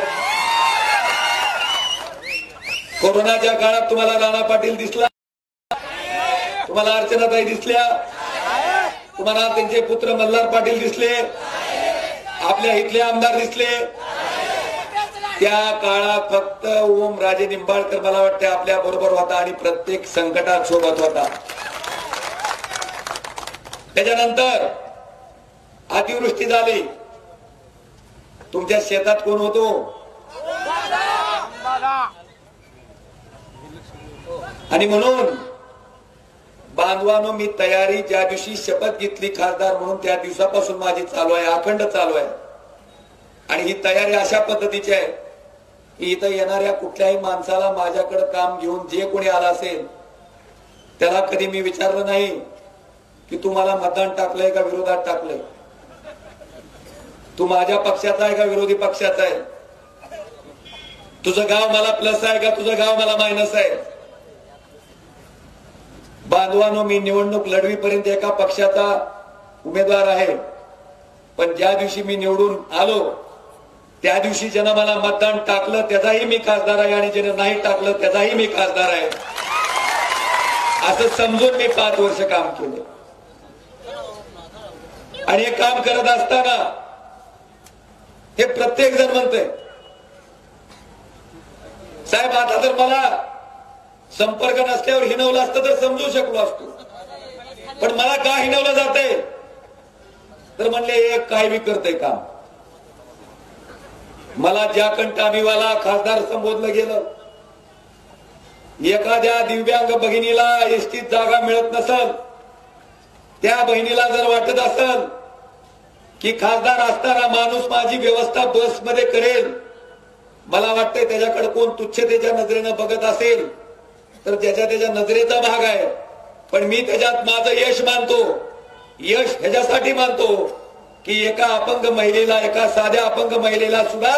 कोरोनाच्या काळात तुम्हाला राणा पाटील दिसला, तुम्हाला अर्चनाताई दिसल्या, तुम्हाला त्यांचे पुत्र मल्हार पाटील दिसले, आपल्या इथले आमदार दिसले. त्या काळात फक्त ओमराजे निंबाळकर मला वाटते आपल्या बरोबर होता आणि प्रत्येक संकटात सोबत होता. त्याच्यानंतर अतिवृष्टी झाली, तुमच्या शेतात कोण होतो? आणि म्हणून बांधवानो, मी तयारी ज्या दिवशी शपथ घेतली खासदार म्हणून त्या दिवसापासून माझी चालू आहे, अखंड चालू आहे. आणि ही तयारी अशा पद्धतीची आहे की इथं येणाऱ्या कुठल्याही माणसाला माझ्याकडे काम घेऊन जे कोणी आला असेल त्याला कधी मी विचारलं नाही की तू मला मतदान टाकलंय का विरोधात टाकलंय, तू माझ्या पक्षाचा आहे का विरोधी पक्षाचा आहे, तुझं गाव मला प्लस आहे का तुझं गाव मला मायनस आहे. बांधवानो, मी निवडणूक लढवीपर्यंत एका पक्षाचा उमेदवार आहे, पण ज्या दिवशी मी निवडून आलो त्या दिवशी ज्यानं मला मतदान टाकलं त्याचाही मी खासदार आहे आणि ज्यानं नाही टाकलं त्याचाही मी खासदार आहे, असं समजून मी 5 वर्ष काम केलं. आणि हे काम करत असताना हे प्रत्येक जण म्हणतंय, साहेब आता तर मला संपर्क नसल्यावर हिनवलं असतं तर समजू शकलो असतो, पण मला का हिनवलं जातंय तर म्हणले एक काय बी करतंय काम. मला ज्या कंटामीवाला खासदार संबोधलं गेलं, एखाद्या दिव्यांग भगिनीला एसटीत जागा मिळत नसल, त्या बहिणीला जर वाटत असल की खासदार असताना माणूस माझी व्यवस्था बसमध्ये करेल, मला वाटतंय त्याच्याकडे कोण तुच्छतेच्या नजरेनं बघत असेल तर त्याच्या नजरेचा भाग आहे. पण मी त्याच्यात माझं यश मानतो. यश ह्याच्यासाठी मानतो की एका अपंग महिलेला, एका साध्या अपंग महिलेला सुद्धा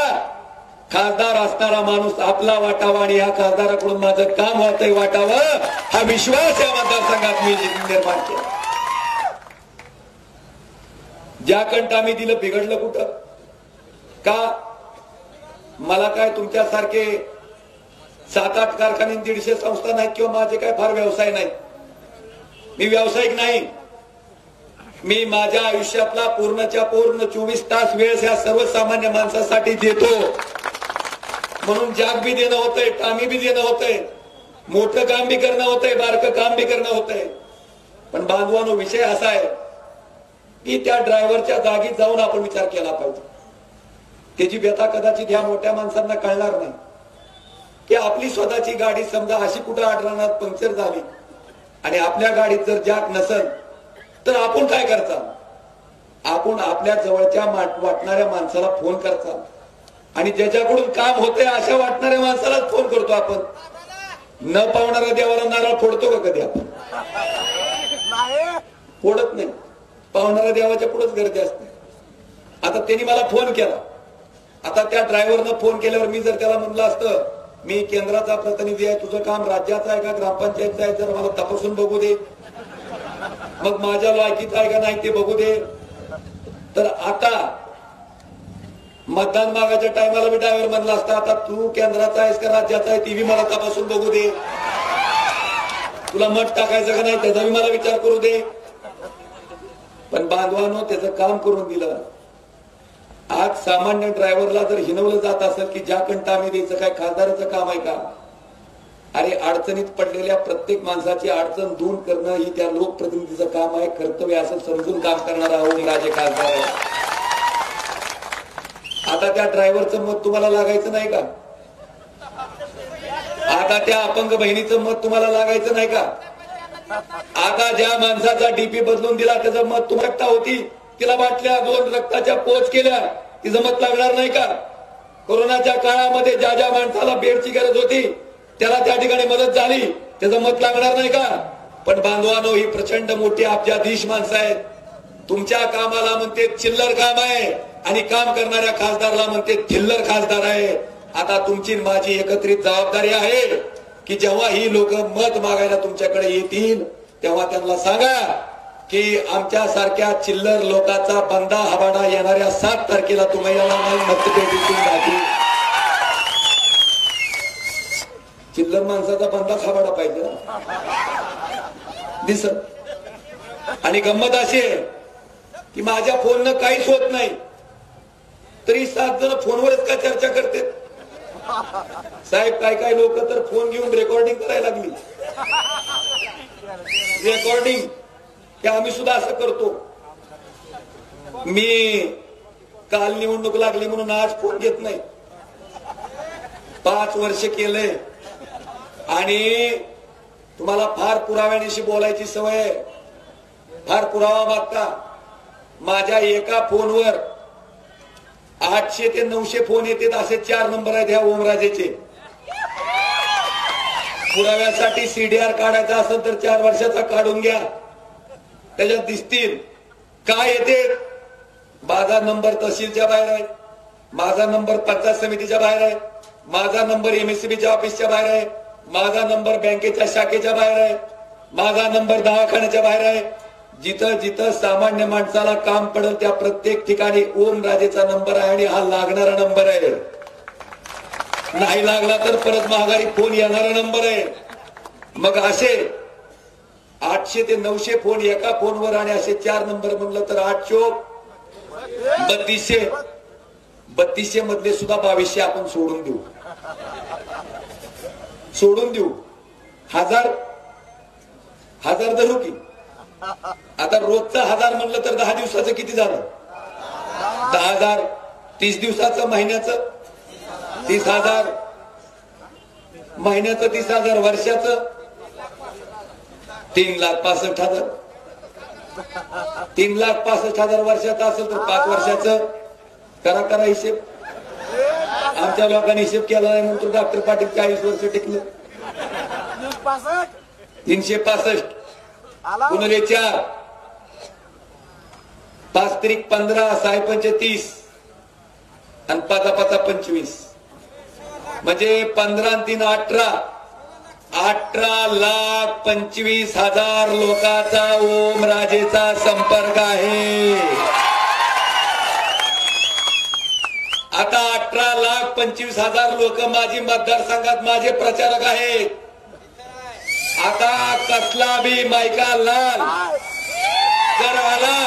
खासदार असणारा माणूस आपला वाटावा आणि या खासदाराकडून माझं काम होतंय वाटावं, हा विश्वास या मतदारसंघात मी निर्माण केला. ज्या कंठ आम्ही दिलं बिघडलं कुठं का? मला काय तुमच्यासारखे 7-8 कारखाने 150 संस्था नाहीत किंवा माझे काय फार व्यवसाय नाही. मी व्यावसायिक नाही. मी माझ्या आयुष्यातला पूर्णच्या पूर्ण 24 तास वेळ या सर्वसामान्य माणसासाठी देतो. म्हणून जाग बी देणं होतंय, टामी बी देणं होतंय, मोठं काम बी करणं होतंय, बारकं काम बी करणं होतंय. पण बांधवानो, विषय असा आहे की त्या ड्रायव्हरच्या जागी जाऊन आपण विचार केला पाहिजे. त्याची व्यथा कदाचित ह्या मोठ्या माणसांना कळणार नाही की आपली स्वतःची गाडी समजा अशी कुठं आढळणार पंक्चर झाली आणि आपल्या गाडीत जर जॅक नसेल तर आपण काय करता? आपण आपल्या जवळच्या वाटणाऱ्या माणसाला फोन करता आणि ज्याच्याकडून काम होते अशा वाटणाऱ्या माणसालाच फोन करतो. आपण न पावणाऱ्या देवाला नारळ फोडतो का कधी? आपण फोडत नाही. पावणाऱ्या देवाच्या पुढेच गर्दी असते. आता त्यांनी मला फोन केला. आता त्या ड्रायव्हरनं फोन केल्यावर मी जर त्याला म्हणलं असतं मी केंद्राचा प्रतिनिधी आहे, तुझं काम राज्याचं आहे का ग्रामपंचायतचं आहे, जर मला तपासून बघू दे, मग माझ्या लायकीचं आहे का नाही ते बघू दे. तर आता मतदान मागाच्या टायमाला मी ड्रायव्हर म्हणला असता आता तू केंद्राचा आहेस का राज्याचा आहे ती बी मला तपासून बघू दे, तुला मत टाकायचं का नाही त्याचा बी मला विचार करू दे. पण बांधवानो, त्याचं काम करून दिलं. आज सामान्य ड्रायव्हरला जर हिनवलं जात असेल की ज्या कंटा आम्ही द्यायचं काय खासदाराचं काम आहे का? अरे, अडचणीत पडलेल्या प्रत्येक माणसाची अडचण दूर करणं ही त्या लोकप्रतिनिधीचं काम आहे, कर्तव्य असं समजून काम करणारा ओमराजे खासदार आहे. आता त्या ड्रायव्हरचं मत तुम्हाला लागायचं नाही का? आता त्या अपंग बहिणीचं मत तुम्हाला लागायचं नाही का? आता ज्या माणसाचा डीपी बदलून दिला त्याचं मत तुम्हाला होती, तिला बाटल्या 2 रक्ताच्या पोच केल्या, तिचं मत लागणार नाही का? कोरोनाच्या काळामध्ये ज्या ज्या माणसाला बेडची गरज होती त्याला त्या ठिकाणी मदत झाली, त्याचं मत लागणार नाही का? पण बांधवानो, ही प्रचंड मोठी अब्जाधीश माणसं आहेत. तुमच्या कामाला म्हणते चिल्लर काम आहे आणि काम करणाऱ्या खासदारला म्हणते थिल्लर खासदार आहे. आता तुमची माझी एकत्रित जबाबदारी आहे की जेव्हा ही लोक मत मागायला तुमच्याकडे येतील तेव्हा त्यांना सांगा की आमच्या सारख्या चिल्लर लोकांचा बंदा हवाडा येणाऱ्या 7 तारखेला तुम्हाला मतपेटीतून दाखवू. चिल्लर माणसाचा बंदा हवाडा पाहिजे ना दिसत. आणि गंमत अशी आहे की माझ्या फोननं काहीच होत नाही तरी 7 जण फोनवरच का चर्चा करते. साहेब, काय लोक तर फोन घेऊन रेकॉर्डिंग करायला लागली. रेकॉर्डिंग की आम्ही सुद्धा असं करतो. मी काल निवडणूक लागली म्हणून आज फोन घेत नाही. 5 वर्ष केलंय आणि तुम्हाला फार पुराव्यानिशी बोलायची सवय आहे. फार पुरावा मागता. माझ्या एका फोनवर 800 ते 900 फोन येतात. असे 4 नंबर आहेत ह्या ओमराजेचे. पुराव्यासाठी सीडीआर काढायचा असेल तर 4 वर्षाचा काढून घ्या, त्याच्यात दिसतील. काय येते? माझा नंबर तहसीलच्या बाहेर आहे, माझा नंबर पंचायत समितीच्या बाहेर आहे, माझा नंबर एमएससीबीच्या ऑफिसच्या बाहेर आहे, माझा नंबर बँकेच्या शाखेच्या बाहेर आहे, माझा नंबर दवाखान्याच्या बाहेर आहे. जिथं जिथं सामान्य माणसाला काम पडेल त्या प्रत्येक ठिकाणी ओमराजेचा नंबर आहे आणि हा लागणारा नंबर आहे. नाही लागला तर परत माघारी फोन येणारा नंबर आहे. मग असे 800 ते 900 फोन एका फोनवर आणि असे 4 नंबर म्हणलं तर 3200 मधले सुद्धा 2200 आपण सोडून देऊ. 1000 धरू की? आता रोजचा 1000 म्हणलं तर 10 दिवसाचं किती झालं? 10,000. 30 दिवसाचं महिन्याचं 30,000, महिन्याचं 30,000, वर्षाचं 3,65,000. 3,65,000 वर्षाचा असेल तर 5 वर्षाचं करा हिशेब. आमच्या लोकांनी हिशेब केला नाही म्हणून डॉक्टर पाटील 40 वर्ष टिकलं. 365 गुणिले 4 5 त्रिक 15 6 पंचे 30 आणि 5 5 25 म्हणजे 15 आणि 3 18 18,25,000 लोकांचा ओमराजेचा संपर्क आहे. आता 18,25,000 लोक माझी मतदारसंघात माझे प्रचारक आहेत. आता कसला बी मायका लाल जर आला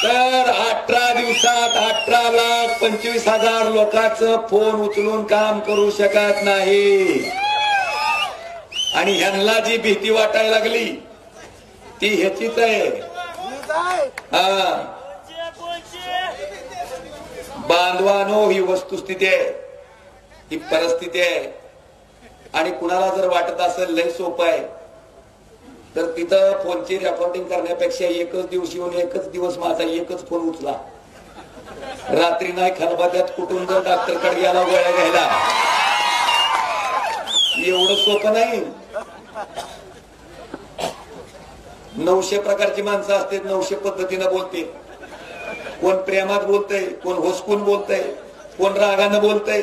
तर 18 दिवसात 18,25,000 लोकांचं फोन उचलून काम करू शकत नाही. आणि ह्यांना जी भीती वाटायला लागली ती ह्याचीच आहे. बांधवानो, ही वस्तुस्थिती आहे, ही परिस्थिती आहे. आणि कुणाला जर वाटत असेल लय सोपं आहे तर तिथं फोनची रेकॉर्डिंग करण्यापेक्षा एकच दिवस येऊन एकच दिवस माझा एकच फोन उचला. रात्री नाही खलबत्यात कुठून जर डॉक्टरकडे गेला गोळ्या घ्यायला, एवढं सोपं नाही. 900 प्रकारची माणसं असते, 900 पद्धतीनं बोलते. कोण प्रेमात बोलतय, कोण होसकून बोलतय, कोण रागानं बोलतय.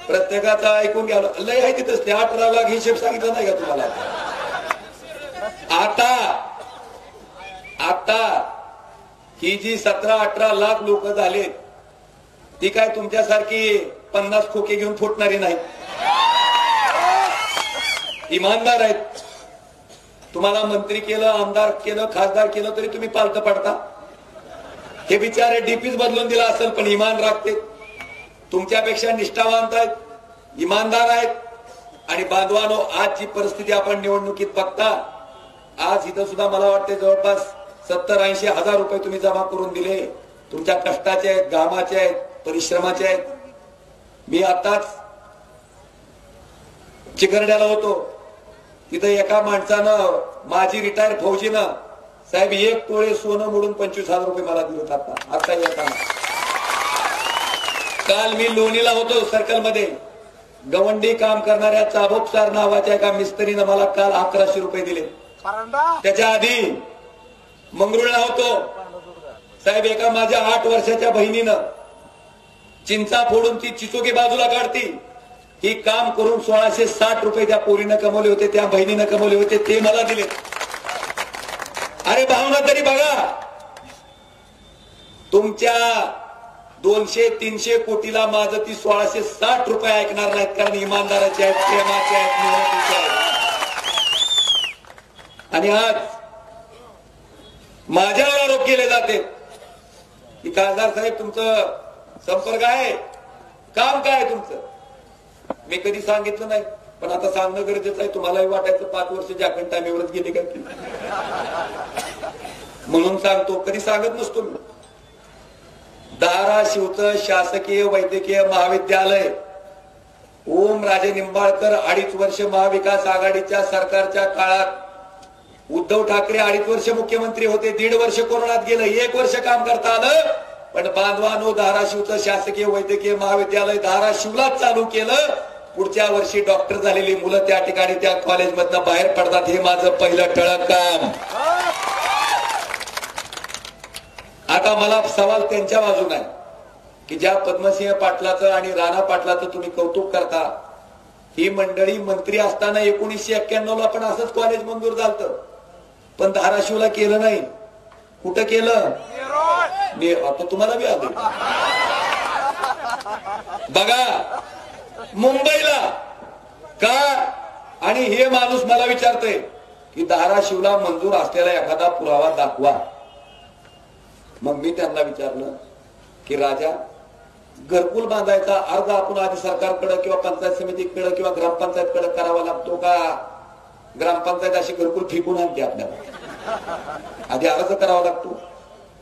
प्रत्येकाचा ऐकून घ्यावं. लय आहे तिथंच ते 18 लाख हिशेब सांगितलं नाही का तुम्हाला. आता ही जी 17-18 लाख लोक झालेत ती काय तुमच्यासारखी 50 खोके घेऊन फुटणारी नाही. इमानदार आहेत. तुम्हाला मंत्री केलं, आमदार केलं, खासदार केलं तरी तुम्ही पालतं पडता. हे बिचारे डीपीच बदलून दिला असेल पण इमान राखते. तुमच्यापेक्षा निष्ठावंत आहेत, इमानदार आहेत. आणि बांधवानो, आज जी परिस्थिती आपण निवडणुकीत बघता, आज इथं सुद्धा मला वाटते जवळपास 70-80 हजार रुपये तुम्ही जमा करून दिले. तुमच्या कष्टाचे आहेत, घामाचे आहेत, परिश्रमाचे आहेत. मी आताच चिकरड्याला होतो, तिथं एका माणसानं, माझी रिटायर फौजीनं, साहेब 1 तोळे सोनं मोडून 25,000 रुपये मला दिले. आता येताना काल मी लोणीला होतो सर्कलमध्ये, गवंडी काम करणाऱ्या चाबोकसार नावाच्या एका मिस्त्रीनं मला काल 1100 रुपये दिले. त्याच्या आधी मंगरुळला होतो, साहेब एका माझ्या 8 वर्षाच्या बहिणीनं चिंचा फोडून ती चिचोकी बाजूला काढती, ही काम करून 1660 रुपये त्या पोरीनं कमवले होते, त्या बहिणीनं कमवले होते, ते मला दिले. अरे भावना तरी बघा. तुमच्या 200-300 कोटीला माझं ती 1660 रुपये ऐकणार नाहीत, कारण इमानदाराचे आहेत, प्रेमाचे आहेत, मेहनतीचे आहेत. आणि आज माझ्यावर आरोप केले जाते की खासदार साहेब तुमचं संपर्क आहे, काम काय आहे तुमचं. मी कधी सांगितलं नाही, पण आता सांगणं गरजेचं आहे. तुम्हालाही वाटायचं 5 वर्ष जाकण टाइमेवरच गेले का म्हणून सांगतो, कधी सांगत नसतो मी. धाराशिवचं शासकीय वैद्यकीय महाविद्यालय ओमराजे निंबाळकर 2.5 वर्ष महाविकास आघाडीच्या सरकारच्या काळात, उद्धव ठाकरे 2.5 वर्ष मुख्यमंत्री होते, 1.5 वर्ष कोरोनात गेलं, 1 वर्ष काम करता आलं. पण बांधवानो, धाराशिवचं शासकीय वैद्यकीय महाविद्यालय धाराशिवलाच चालू केलं. पुढच्या वर्षी डॉक्टर झालेली मुलं त्या ठिकाणी त्या कॉलेजमधनं बाहेर पडतात. हे माझं पहिलं ठळक काम. आता मला सवाल त्यांच्या बाजून आहे की ज्या पद्मसिंह पाटलाचं आणि राणा पाटलाचं तुम्ही कौतुक करता, ही मंडळी मंत्री असताना 1991 ला पण असंच कॉलेज मंजूर झालं, पण धाराशिवला केलं नाही. कुठं केलं? आता तुम्हाला बी आलं बघा, मुंबईला का. आणि हे माणूस मला विचारतोय की धाराशिवला मंजूर असलेला एखादा पुरावा दाखवा. मग मी त्यांना विचारलं की राजा, घरकुल बांधायचा अर्ज आपण आधी सरकारकडे किंवा पंचायत समितीकडे किंवा ग्रामपंचायतकडे करावा लागतो का? ग्रामपंचायत अशी घरकुल फेकून आणते आपल्याला, आधी अर्ज करावा लागतो.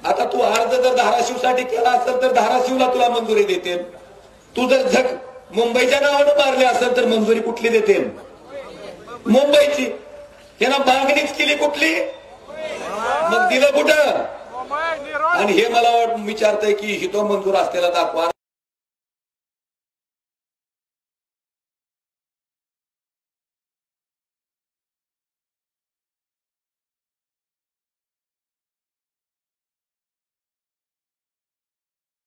आता तू अर्ज जर धाराशिवसाठी केला असेल तर धाराशिवला तुला मंजुरी देते. तू जर झक मुंबईच्या नावानं मारले असेल तर मंजुरी कुठली देते? मुंबईची. त्यांना मागणीच केली कुठली? मग दिलं कुठं? आणि हे मला विचारतंय की हितो मंजूर असलेला दाखवा.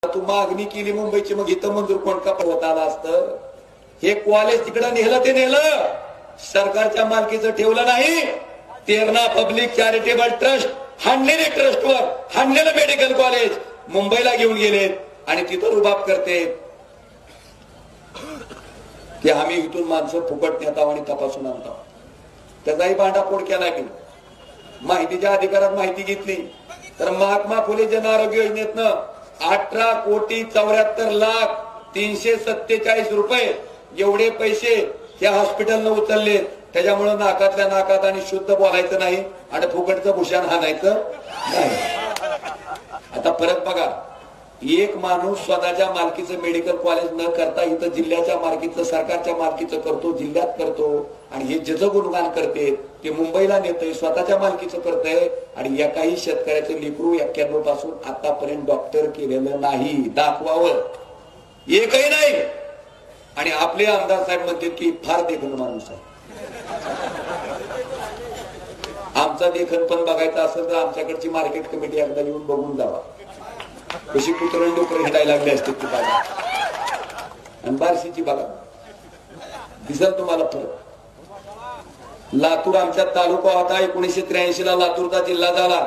तू मागणी केली मुंबईची, मग इथं मंजूर कोण का होत आला असतं? हे कॉलेज तिकडं नेलं ते नेलं, सरकारच्या मालकीचं ठेवलं नाही. तेरणा पब्लिक चॅरिटेबल ट्रस्ट हाणलेले, ट्रस्टवर हाणलेलं मेडिकल कॉलेज मुंबईला घेऊन गेलेत आणि तिथं रुबाब करते की आम्ही इथून माणसं फुकट नेताव आणि तपासून आणताव. त्याचाही भांडाफोड केला गेला. माहितीच्या अधिकारात माहिती घेतली तर महात्मा फुले जन आरोग्य योजनेतनं 18,74,03,47 रुपये एवढे पैसे या हॉस्पिटलनं उचलले. त्याच्यामुळे नाकातल्या नाकात आणि शुद्ध बोलायचं नाही आणि फुकटचं भूषण हाणायचं नाही. आता फरक बघा, एक माणूस स्वतःच्या मालकीचं मेडिकल कॉलेज न करता इथं जिल्ह्याच्या मालकीचं, सरकारच्या मालकीचं करतो, जिल्ह्यात करतो आणि हे ज्याचं गुणगान करते ते मुंबईला नेतंय, स्वतःच्या मालकीचं करतंय. आणि एकाही शेतकऱ्याचं लेकरू 91 पासून आतापर्यंत डॉक्टर केलेलं नाही. दाखवावं, एकही नाही. आणि आपले आमदार साहेब म्हणतात की फार देखण माणूस आहे. आमचा देखण पण बघायचा असेल तर आमच्याकडची मार्केट कमिटी एकदा येऊन बघून जावा. कशी कुत्रण डोकर हिंडायला लागले असते ती बघा. आणि बार्शीची बघा, दिसल तुम्हाला फरक. लातूर आमच्या तालुका होता. 1983 ला लातूरचा जिल्हा झाला.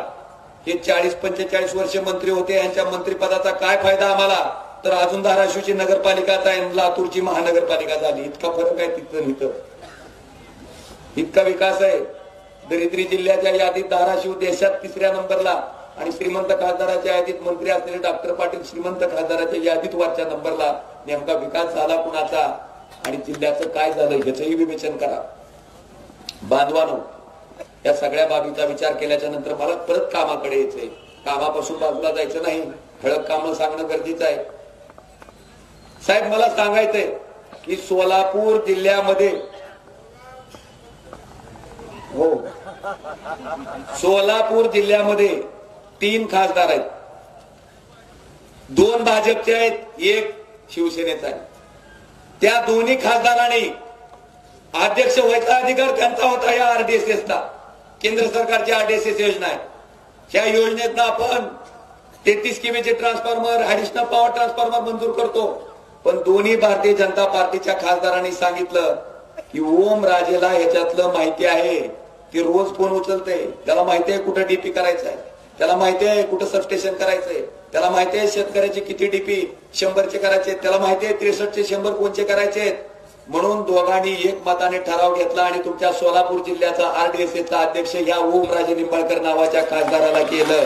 हे 40-45 वर्ष मंत्री होते. यांच्या मंत्रिपदाचा काय फायदा आम्हाला? तर अजून धाराशिवची नगरपालिकाच आहे, लातूरची महानगरपालिका झाली. इतका फरक आहे तिथं इथं. इतका विकास आहे. दरिद्री जिल्ह्याच्या यादीत धाराशिव देशात 3ऱ्या नंबरला आणि श्रीमंत खासदाराच्या यादीत मंत्री असलेले डॉक्टर पाटील श्रीमंत खासदाराच्या यादीत वरच्या नंबरला. नेमका विकास झाला कुणाचा आणि जिल्ह्याचं काय झालं याचंही विवेचन करा. बांधवानो, या सगळ्या बाबीचा विचार केल्याच्या नंतर मला परत कामाकडे यायचंय. कामापासून बाजूला जायचं नाही. ठळक कामं सांगणं गरजेचं आहे. साहेब, मला सांगायचंय की सोलापूर जिल्ह्यामध्ये, हो, सोलापूर जिल्ह्यामध्ये 3 खासदार आहेत. 2 भाजपचे आहेत, 1 शिवसेनेचा आहे. त्या दोन्ही खासदारांनी अध्यक्ष व्हायचा अधिकार त्यांचा होता. या आरडीएसएसला, केंद्र सरकारची आरडीएसएस योजना आहे. या योजनेतनं आपण 33 केव्हीचे ट्रान्सफॉर्मर, ऍडिशनल पॉवर ट्रान्सफॉर्मर मंजूर करतो. पण दोन्ही भारतीय जनता पार्टीच्या खासदारांनी सांगितलं की ओम राजेला ह्याच्यातलं माहिती आहे. ती रोज फोन उचलते. त्याला माहिती आहे कुठं डीपी करायचं आहे, त्याला माहिती आहे कुठं सबस्टेशन करायचंय, त्याला माहिती आहे शेतकऱ्याचे किती डीपी 100चे करायचे, त्याला माहिती आहे 63चे 100 कोणचे करायचे. म्हणून दोघांनी एकमताने ठराव घेतला आणि तुमच्या सोलापूर जिल्ह्याचा आरडीएसएसचा अध्यक्ष या ओमराजे निंबाळकर नावाच्या खासदाराला केलं.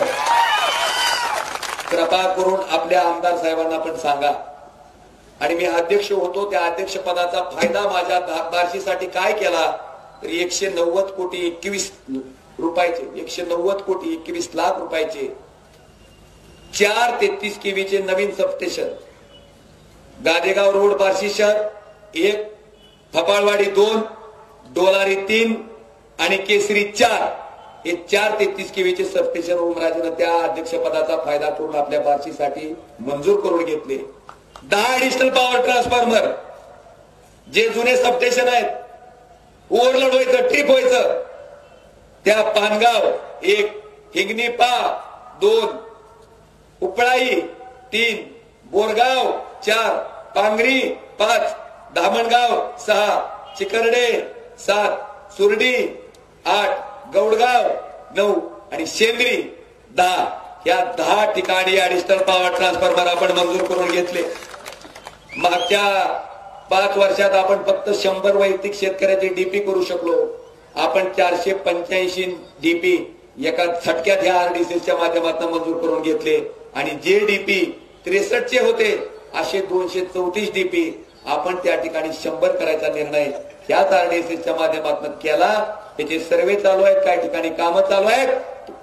कृपा करून आपल्या आमदार साहेबांना पण सांगा. आणि मी अध्यक्ष होतो, त्या अध्यक्ष पदाचा फायदा माझ्या बार्शीसाठी काय केला तर 190 कोटी 21 रुपयाचे, 190 कोटी 21 लाख रुपयाचे 4 33 केव्हीचे नवीन सबस्टेशन, गादेगाव रोड बार्शी शहर 1, फपाळवाडी 2, डोलारी 3 आणि केसरी 4 हे 4 33 केव्हीचे सबस्टेशन ओमराजेनं त्या अध्यक्षपदाचा फायदा करून आपल्या बार्शीसाठी मंजूर करून घेतले. 10 ऍडिशनल पॉवर ट्रान्सफॉर्मर, जे जुने सबस्टेशन आहेत, ओव्हरलोड व्हायचं, ट्रिप व्हायचं, त्या पानगाव 1, हिंगणीपा 2, उपळाई 3, बोरगाव 4, पांगरी 5, धामणगाव 6, चिकर्डे 7, सुरडी 8, गौडगाव 9 आणि शेंद्री 10 या 10 ठिकाणी ऍडिशनल पॉवर ट्रान्सफॉर्मर आपण मंजूर करून घेतले. मागच्या 5 वर्षात आपण फक्त 100 वैयक्तिक शेतकऱ्याचे डीपी करू शकलो. आपण 485 डीपी एका झटक्यात ह्या आरडीएसएसच्या माध्यमातून मंजूर करून घेतले. आणि जे डीपी 63चे होते असे 234 डीपी आपण त्या ठिकाणी 100 करायचा निर्णय ह्याच आरडीएसएसच्या माध्यमातून केला. त्याचे सर्वे चालू आहेत, काही ठिकाणी कामं चालू आहेत.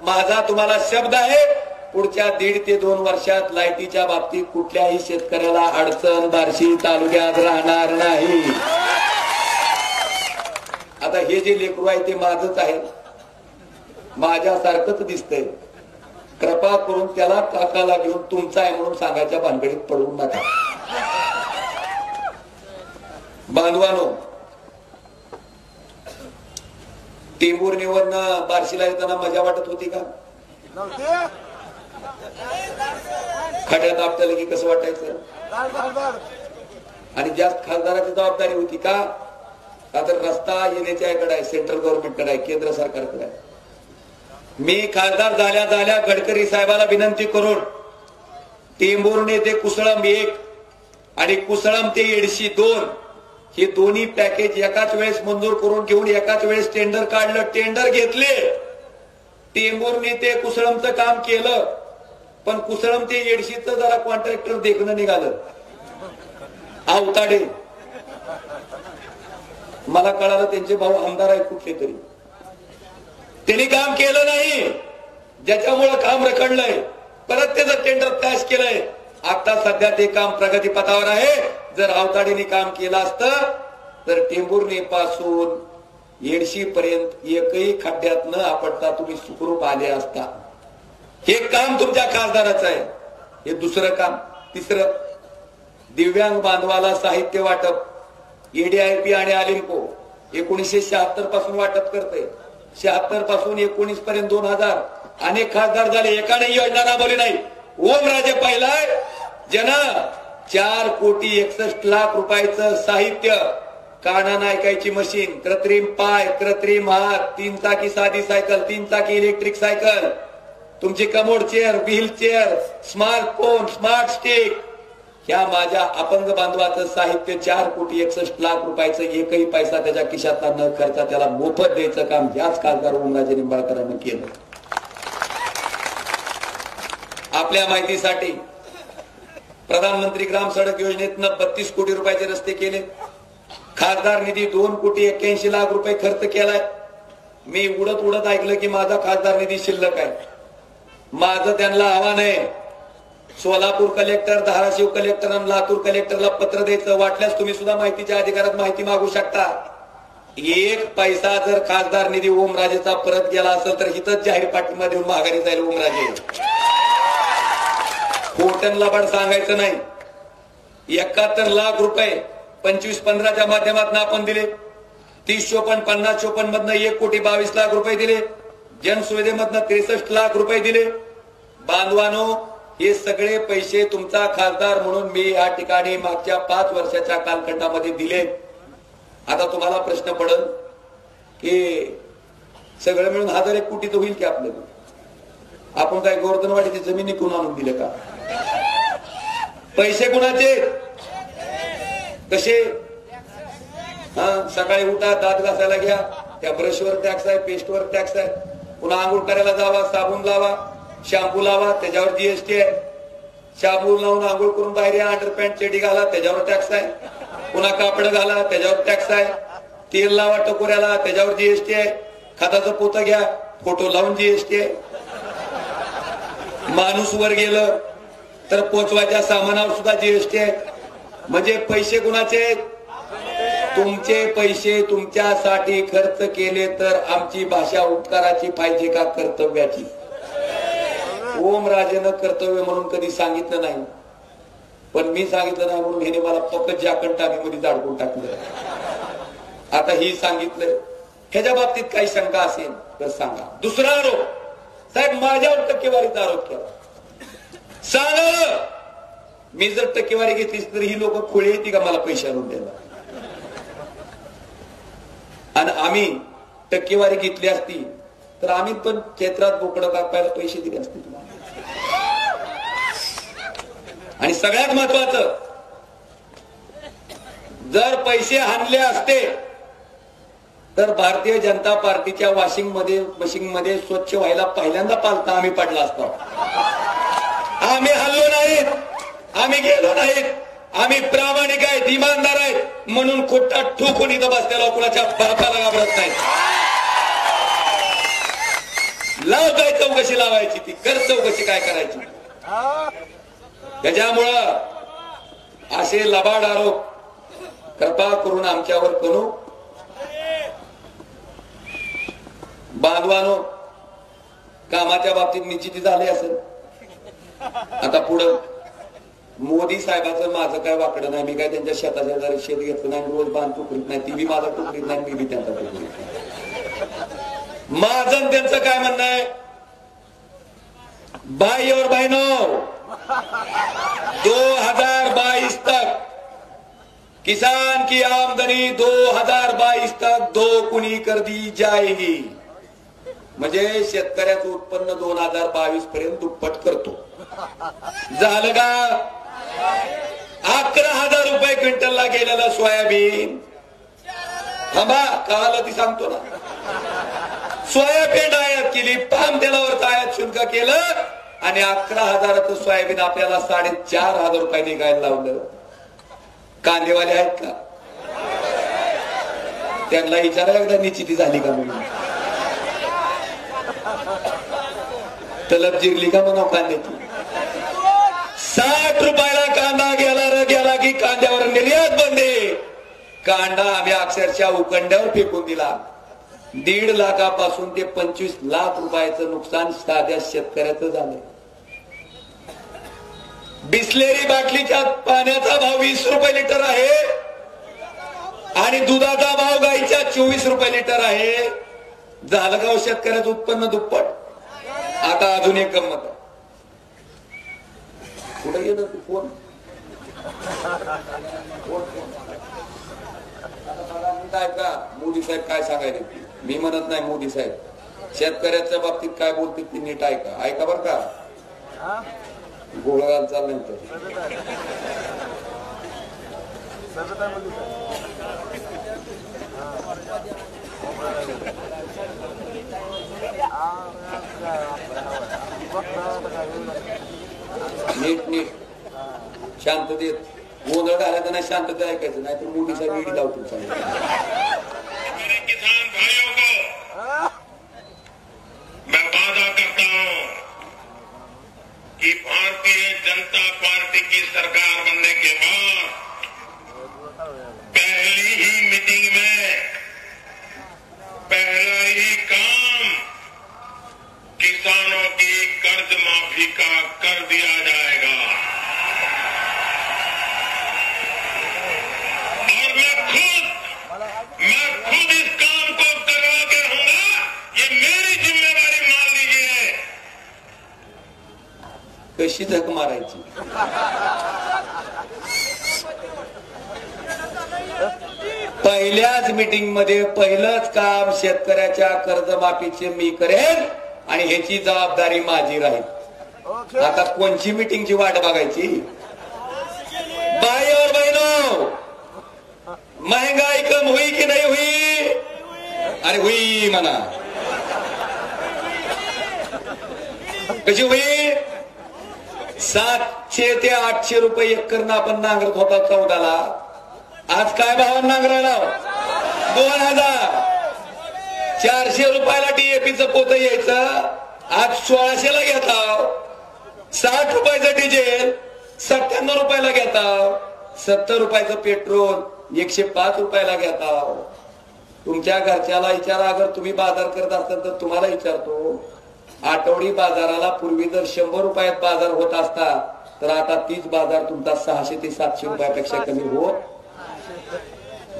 माझा तुम्हाला शब्द आहे, पुढच्या 1.5 ते 2 वर्षात लाईटीच्या बाबतीत कुठल्याही शेतकऱ्याला अडचण बार्शी तालुक्यात राहणार नाही. आता हे जे लेकरू आहे ते माझंच आहे. माझ्यासारखंच दिसतंय. कृपा करून त्याला काकाला घेऊन तुमचा आहे म्हणून सांगायच्या भानगडीत पडवून नका. बांधवानो, टेंभुर्णीवरनं बार्शीला येताना मजा वाटत होती का? खड्यात आपल्याला की कसं वाटायचं? आणि जास्त खासदाराची जबाबदारी होती का? तर रस्ता येण्याच्या इकडे आहे, सेंट्रल गव्हर्नमेंटकडे आहे, केंद्र सरकारकडे आहे. मी खासदार झाल्या झाल्या गडकरी साहेबाला विनंती करून टेंभुर्णी ते कुसळम 1 आणि कुसळम ते येडशी 2 हे दोन्ही पॅकेज एकाच वेळेस मंजूर करून घेऊन एकाच वेळेस टेंडर काढलं. टेंडर घेतले, टेंभुर्णी ते कुसळमचं काम केलं, पण कुसळम ते येडशीचं जरा कॉन्ट्रॅक्टर देखणं निघालं. आवताडे मला कळालं त्यांचे भाऊ आमदार आहेत कुठले तरी, त्यांनी काम केलं नाही, ज्याच्यामुळे काम रखडलंय. परत त्याचं टेंडर क्रॅश केलंय. आता सध्या ते काम प्रगतीपथावर आहे. जर आवताडेने काम केलं असतं तर टेंभुर्णी पासून येडशी पर्यंत एकही खड्ड्यात न आपटता तुम्ही सुखरूप आले असता. हे काम तुमच्या खासदाराचं आहे. हे दुसरं काम. तिसरं, दिव्यांग बांधवाला साहित्य वाटप एडीआयपी आणि आलिम्को 1976 पासून वाटप करते. 76 पासून 19 पर्यंत 2000 अनेक खासदार झाले, एकाने योजना राबवली नाही. ओमराजे पहिलाय ज्यानं 4,61,00,000 रुपयाचं साहित्य, कानानं ऐकायची मशीन, कृत्रिम पाय, कृत्रिम हात, 3 चाकी साधी सायकल, 3 चाकी इलेक्ट्रिक सायकल, तुमची commode chair, wheel chair, smartphone, smart stick, ह्या माझ्या अपंग बांधवाचं साहित्य 4,61,00,000 रुपयाचं एकही पैसा त्याच्या खिशातला न खर्चा त्याला मोफत द्यायचं काम याच खासदार ओमराजे निंबाळकरांनी केलं. आपल्या माहितीसाठी प्रधानमंत्री ग्राम सडक योजनेतनं 32 कोटी रुपयाचे रस्ते केले. खासदार निधी 2,81,00,000 रुपये खर्च केलाय. मी उडत उडत ऐकलं की माझा खासदार निधी शिल्लक आहे. माझं त्यांना आव्हान आहे, सोलापूर कलेक्टर, धाराशिव कलेक्टर आणि लातूर कलेक्टरला पत्र द्यायचं. वाटल्यास तुम्ही सुद्धा माहितीच्या अधिकारात माहिती मागू शकता. 1 पैसा जर खासदार निधी ओमराजेचा परत गेला असेल तर हिथंच जाहीर पाठिंबा देऊन माघारी जाईल ओमराजे. खोटन लबाड सांगायचं नाही. 71 लाख रुपये 25-15च्या माध्यमातून आपण दिले. 30-54, 50-54 मधनं 1,22,00,000 रुपये दिले. जनसुविधेमधनं 63 लाख रुपये दिले. बांधवानो, हे सगळे पैसे तुमचा खासदार म्हणून मी या ठिकाणी मागच्या 5 वर्षाच्या कालखंडामध्ये दिले. आता तुम्हाला प्रश्न पडेल की सगळं मिळून 1,001 कोटी तर होईल की आपल्याला? आपण काय गोवर्धनवाडीची जमिनी कोण आणून दिले का? पैसे कुणाचे? कसे? सकाळी उठा, दात घासायला घ्या, त्या ब्रशवर टॅक्स आहे, पेस्टवर टॅक्स आहे, पुन्हा आंघोळ करायला जावा, साबण लावा, शॅम्पू लावा, त्याच्यावर जीएसटी आहे. शॅम्पू लावून आंघोळ करून बाहेर या, अंडरपॅन्ट चेडी घाला, त्याच्यावर टॅक्स आहे. पुन्हा कापड घाला, त्याच्यावर टॅक्स आहे. तेल लावा टकोऱ्याला, त्याच्यावर जीएसटी आहे. खताचं पोतं घ्या, फोटो लावून जीएसटी आहे. माणूस वर गेलं तर पोचवायच्या सामानावर सुद्धा जीएसटी आहे. म्हणजे पैसे कुणाचे? तुमचे पैसे तुमच्यासाठी खर्च केले तर आमची भाषा उपकाराची पाहिजे का कर्तव्याची? ओमराजेनं कर्तव्य म्हणून कधी सांगितलं नाही, पण मी सांगितलं नाही म्हणून ह्याने मला पकड जाकण टाकीमध्ये जाडकून टाकलं. आता ही सांगितलंय. ह्याच्या बाबतीत काही शंका असेल तर सांगा. दुसरा आरोप, साहेब माझ्यावर टक्केवारीचा आरोप केला. सांगा, मी जर टक्केवारी घेतलीस तर ही लोक खोळे येते का मला पैसे आणून द्यायला? आणि आम्ही टक्केवारी घेतली असती तर आम्ही पण क्षेत्रात बोकडं कापायला पैसे दिले असते तुम्हाला. आणि सगळ्यात महत्वाचं, जर पैसे आणले असते तर भारतीय जनता पार्टीच्या वॉशिंग मशीन मध्ये स्वच्छ व्हायला पहिल्यांदा पालता आम्ही पडला असतो. आम्ही हल्लो नाहीत, आम्ही गेलो नाहीत, आम्ही प्रामाणिक आहेत, इमानदार आहेत म्हणून खोटा ठोकून इथं बसलेला कुणाच्या बापाला घाबरत नाही. लाव काय चौकशी लावायची, ती कर चौकशी काय करायची. त्याच्यामुळं असे लबाड आरोप कृपा करून आमच्यावर करू. बांधवानो, कामाच्या बाबतीत निश्चिती झाली असेल. आता पुढं मोदी साहेबाचं माझं काय वाकडं नाही. मी काय त्यांच्या शेताच्या जरी शेत घेतलं नाही, रोज बांध टुकरीत नाही, ती बी माझा टुकरीत नाही, मी बी त्यांचा टुकरीत नाही. माझं त्यांचं काय म्हणणं आहे, भाई और बहनों, 2022 तक किसान की आमदनी 2022 तक 2 गुनी कर दी जाएगी. म्हणजे शेतकऱ्याचं उत्पन्न 2022 पर्यंत दुप्पट करतो. झालं का? 11,000 रुपये क्विंटलला गेलेलं सोयाबीन, थांबा काल ती सांगतो ना, सोयाबीन आयात केली, पाम तेलावरचं आयात शुल्क केलं आणि 11,000चं सोयाबीन आपल्याला 4,500 रुपये निघायला लावलं. कांदेवाले आहेत का? त्यांना विचारा एकदा निश्चिती झाली का म्हणून. तलब जिरली का म्हणाव कांद्याची. 60 रुपयाला कांदा गेला की कांद्यावर निर्यात बंदी. कांदा आम्ही अक्षरशः उकंड्यावर फेकून दिला. 1.5 लाखापासून ते 25 लाख रुपयाचं नुकसान साध्या शेतकऱ्याचं झालं. बिस्लेरी बाटलीच्या पाण्याचा भाव 20 रुपये लिटर आहे आणि दुधाचा भाव गाईच्या 24 रुपये लिटर आहे. झालं का शेतकऱ्याचं उत्पन्न दुप्पट. आता अजून एक गंमत आहे. कुठे गेलं तू फोन? काय का मोदी साहेब काय सांगायचे, मी म्हणत नाही मोदी साहेब, शेतकऱ्याच्या बाबतीत काय बोलते ती नीट ऐका बर का. गोळगाल चालल्यानंतर नीट शांततेत गोंधळ घालायचा नाही, शांतता ऐकायचं नाही तर मोदी साहेब ईडी लावतील. किसान भाइयों को मैं वादा करता हूं कि भारतीय जनता पार्टी की सरकार बनने के बाद पहली ही मीटिंग में पहला ही काम किसानों की कर्ज माफी का कर दिया जाएगा. और मैं खुद इस काम को करवा के रहूंगा. ये मेरी जिम्मेदारी मान लीजिए. कशी झक मारायची. पहिल्याच मीटिंग मध्ये पहिलंच काम शेतकऱ्याच्या कर्जमाफीचे मी करेन आणि ह्याची जबाबदारी माझी राहील. आता कोणची मीटिंगची वाट बघायची. भाई और बहनों, महंगाई कम हुई की नहीं हुई? अरे हुई म्हणा. कशी हुई? 700 ते 800 रुपये एकरनं आपण नांगरत होता 14ला. आज काय भावानं नांगरायला? 2000. 400 रुपयाला डीएपीचं पोतं यायचं, आज 1600ला घेता. 60 रुपयाचं डिझेल 97 रुपयाला घेता. 70 रुपयाचं पेट्रोल 105 रुपयाला घेता. तुमच्या घरच्याला विचारा, अगर तुम्ही बाजार करत असाल तर तुम्हाला विचारतो. आठवडी बाजाराला पूर्वी जर 100 रुपयात बाजार होत असता तर आता तीच बाजार तुमचा 600 ते 700 रुपयापेक्षा कमी होत.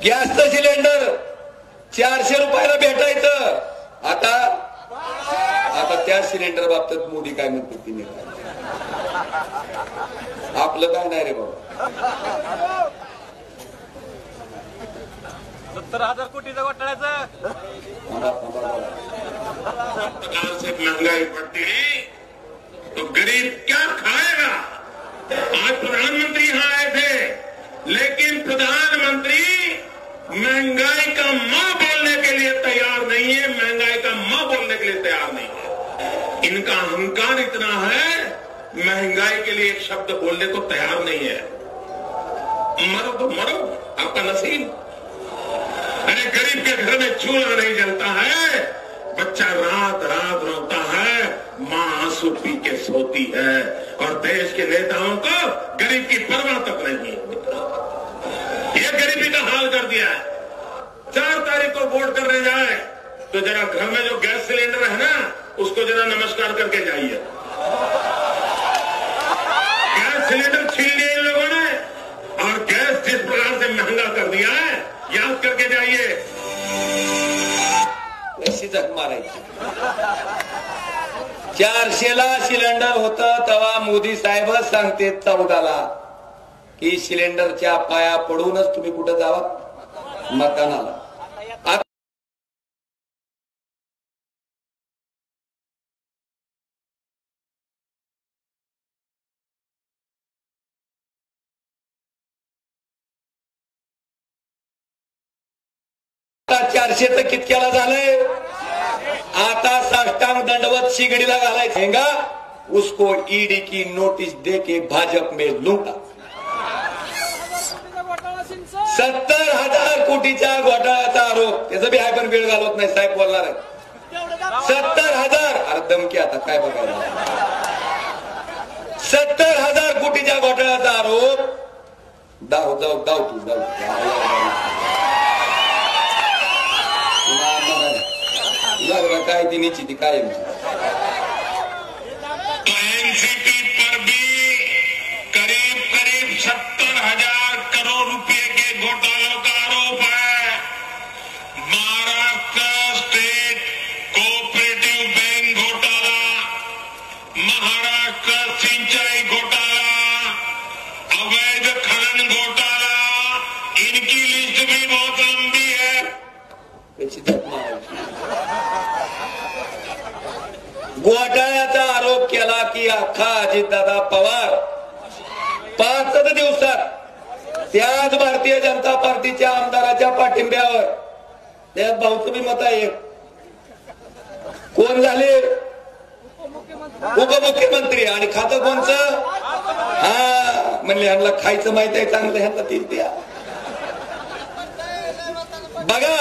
गॅसचं सिलेंडर 400 रुपयाला भेटायचं, आता त्या सिलेंडर बाबतीत मोदी काय म्हणते तिने काय. आपलं काय नाही रे बाबा. 70,000 कोटीचा घोटाळ्याचं सरकार से महंगाई बढ़ती है तो गरीब क्या खाएगा. आज प्रधानमंत्री यहां आए थे, लेकिन प्रधानमंत्री महंगाई का मां बोलने के लिए तैयार नहीं है. महंगाई का मां बोलने के लिए तैयार नहीं है. इनका अहंकार इतना है, महंगाई के लिए एक शब्द बोलने को तैयार नहीं है. मरो तो मरो, आपका नसीब. अरे गरीब के घर में चूल्हा नहीं जलता है, बच्चा रात रात रोता है, माँ आंसू पी के सोती है, और देश के नेताओं को गरीब की परवाह तक नहीं. ये गरीबी का हाल कर दिया है. 4 तारीख को वोट करने जाए तो जरा घर में जो गैस सिलेंडर है ना, उसको जरा नमस्कार करके जाइए। गैस सिलेंडर छीन लिए इन लोगों ने और गैस जिस प्रकार से महंगा कर दिया है, याद करके जाइए। अशी जग मारायची। 400ला सिलेंडर होतं तेव्हा मोदी साहेबच सांगते 14ला की सिलेंडरच्या पाया पडूनच तुम्ही कुठं जावा मतदानाला। आता 400 तर कितक्याला झालंय? आता साष्टांग दंडवत शिगडीला घालायचं हेंगा, उसको ईडी की नोटिस दे के भाजप में लूटा। 70,000 कोटीच्या घोटाळ्याचा आरोप, त्याचं बी हाय पण वेळ घालवत नाही साहेब बोलणार आहे। 70,000 अरे धमकी आता काय बघायला। 70,000 कोटीच्या घोटाळ्याचा आरोप। दाव जाऊ दाव तू जाऊ काय ती निश्चिती काय एनसीपी पर भी करीब 70,000 करोड़ रुपए के घोटालों का आरोप है। महाराष्ट्र स्टेट कोऑपरेटिव बैंक घोटाला, महाराष्ट्र सिंचाई घोटाला, अवैध खनन घोटाला, इनकी लिस्ट भी बहुत लंबी है। घोटाळ्याचा आरोप केला की अख्खा अजितदादा पवार 5 दिवसात त्याच भारतीय जनता पार्टीच्या आमदाराच्या पाठिंब्यावर, त्यात भाऊचं बी मत आहे, कोण झाले उपमुख्यमंत्री आणि खातं कोणचं? हा म्हणले ह्यांना खायचं माहित आहे चांगलं, ह्यांना तीन द्या। बघा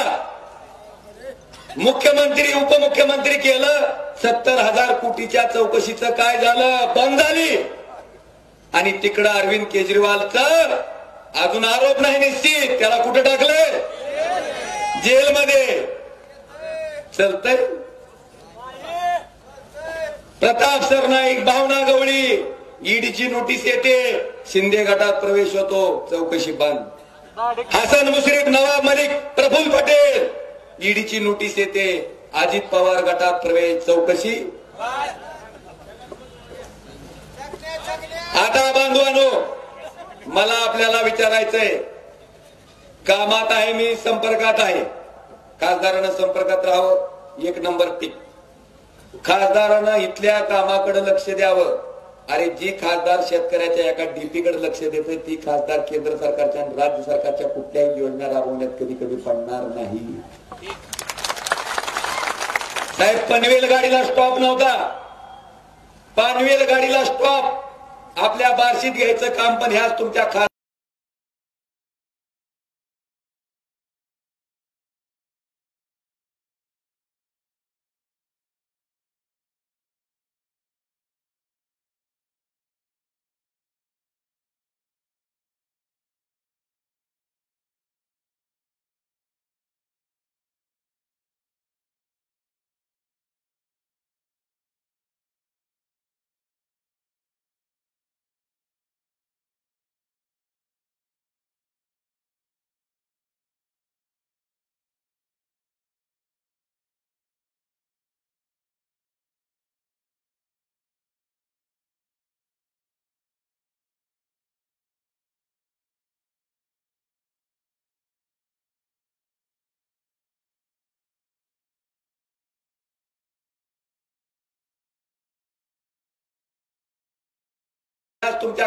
मुख्यमंत्री उपमुख्यमंत्री केलं, 70,000 कोटीच्या चौकशीचं काय झालं? बंद झाली। आणि तिकडं अरविंद केजरीवालचं अजून आरोप नाही निश्चित, त्याला कुठे टाकले? जेलमध्ये चलतंय। प्रताप सरनाईक, भावना गवळी, ईडीची नोटीस येते, शिंदे गटात प्रवेश होतो, चौकशी बंद। हसन मुश्रीफ, नवाब मलिक, प्रफुल्ल पटेल, ईडीची नोटीस येते, अजित पवार गटात प्रवेश, चौकशी। आता बांधवांनो मला आपल्याला विचारायचंय, कामात आहे मी, संपर्कात आहे, खासदारांना संपर्कात राहावं, 1 नंबर टिक। खासदारांना इथल्या कामाकडे लक्ष द्यावं। अरे जी खासदार शेतकऱ्याच्या एका डीपीकडे लक्ष देते ती खासदार केंद्र सरकारच्या आणि राज्य सरकारच्या कुठल्याही योजना राबवण्यात कधी कधी पडणार नाही। साहेब पनवेल गाडीला स्टॉप नव्हता, पनवेल गाडीला स्टॉप आपल्या बार्शीत घ्यायचं काम पण ह्याच तुमच्या तुमच्या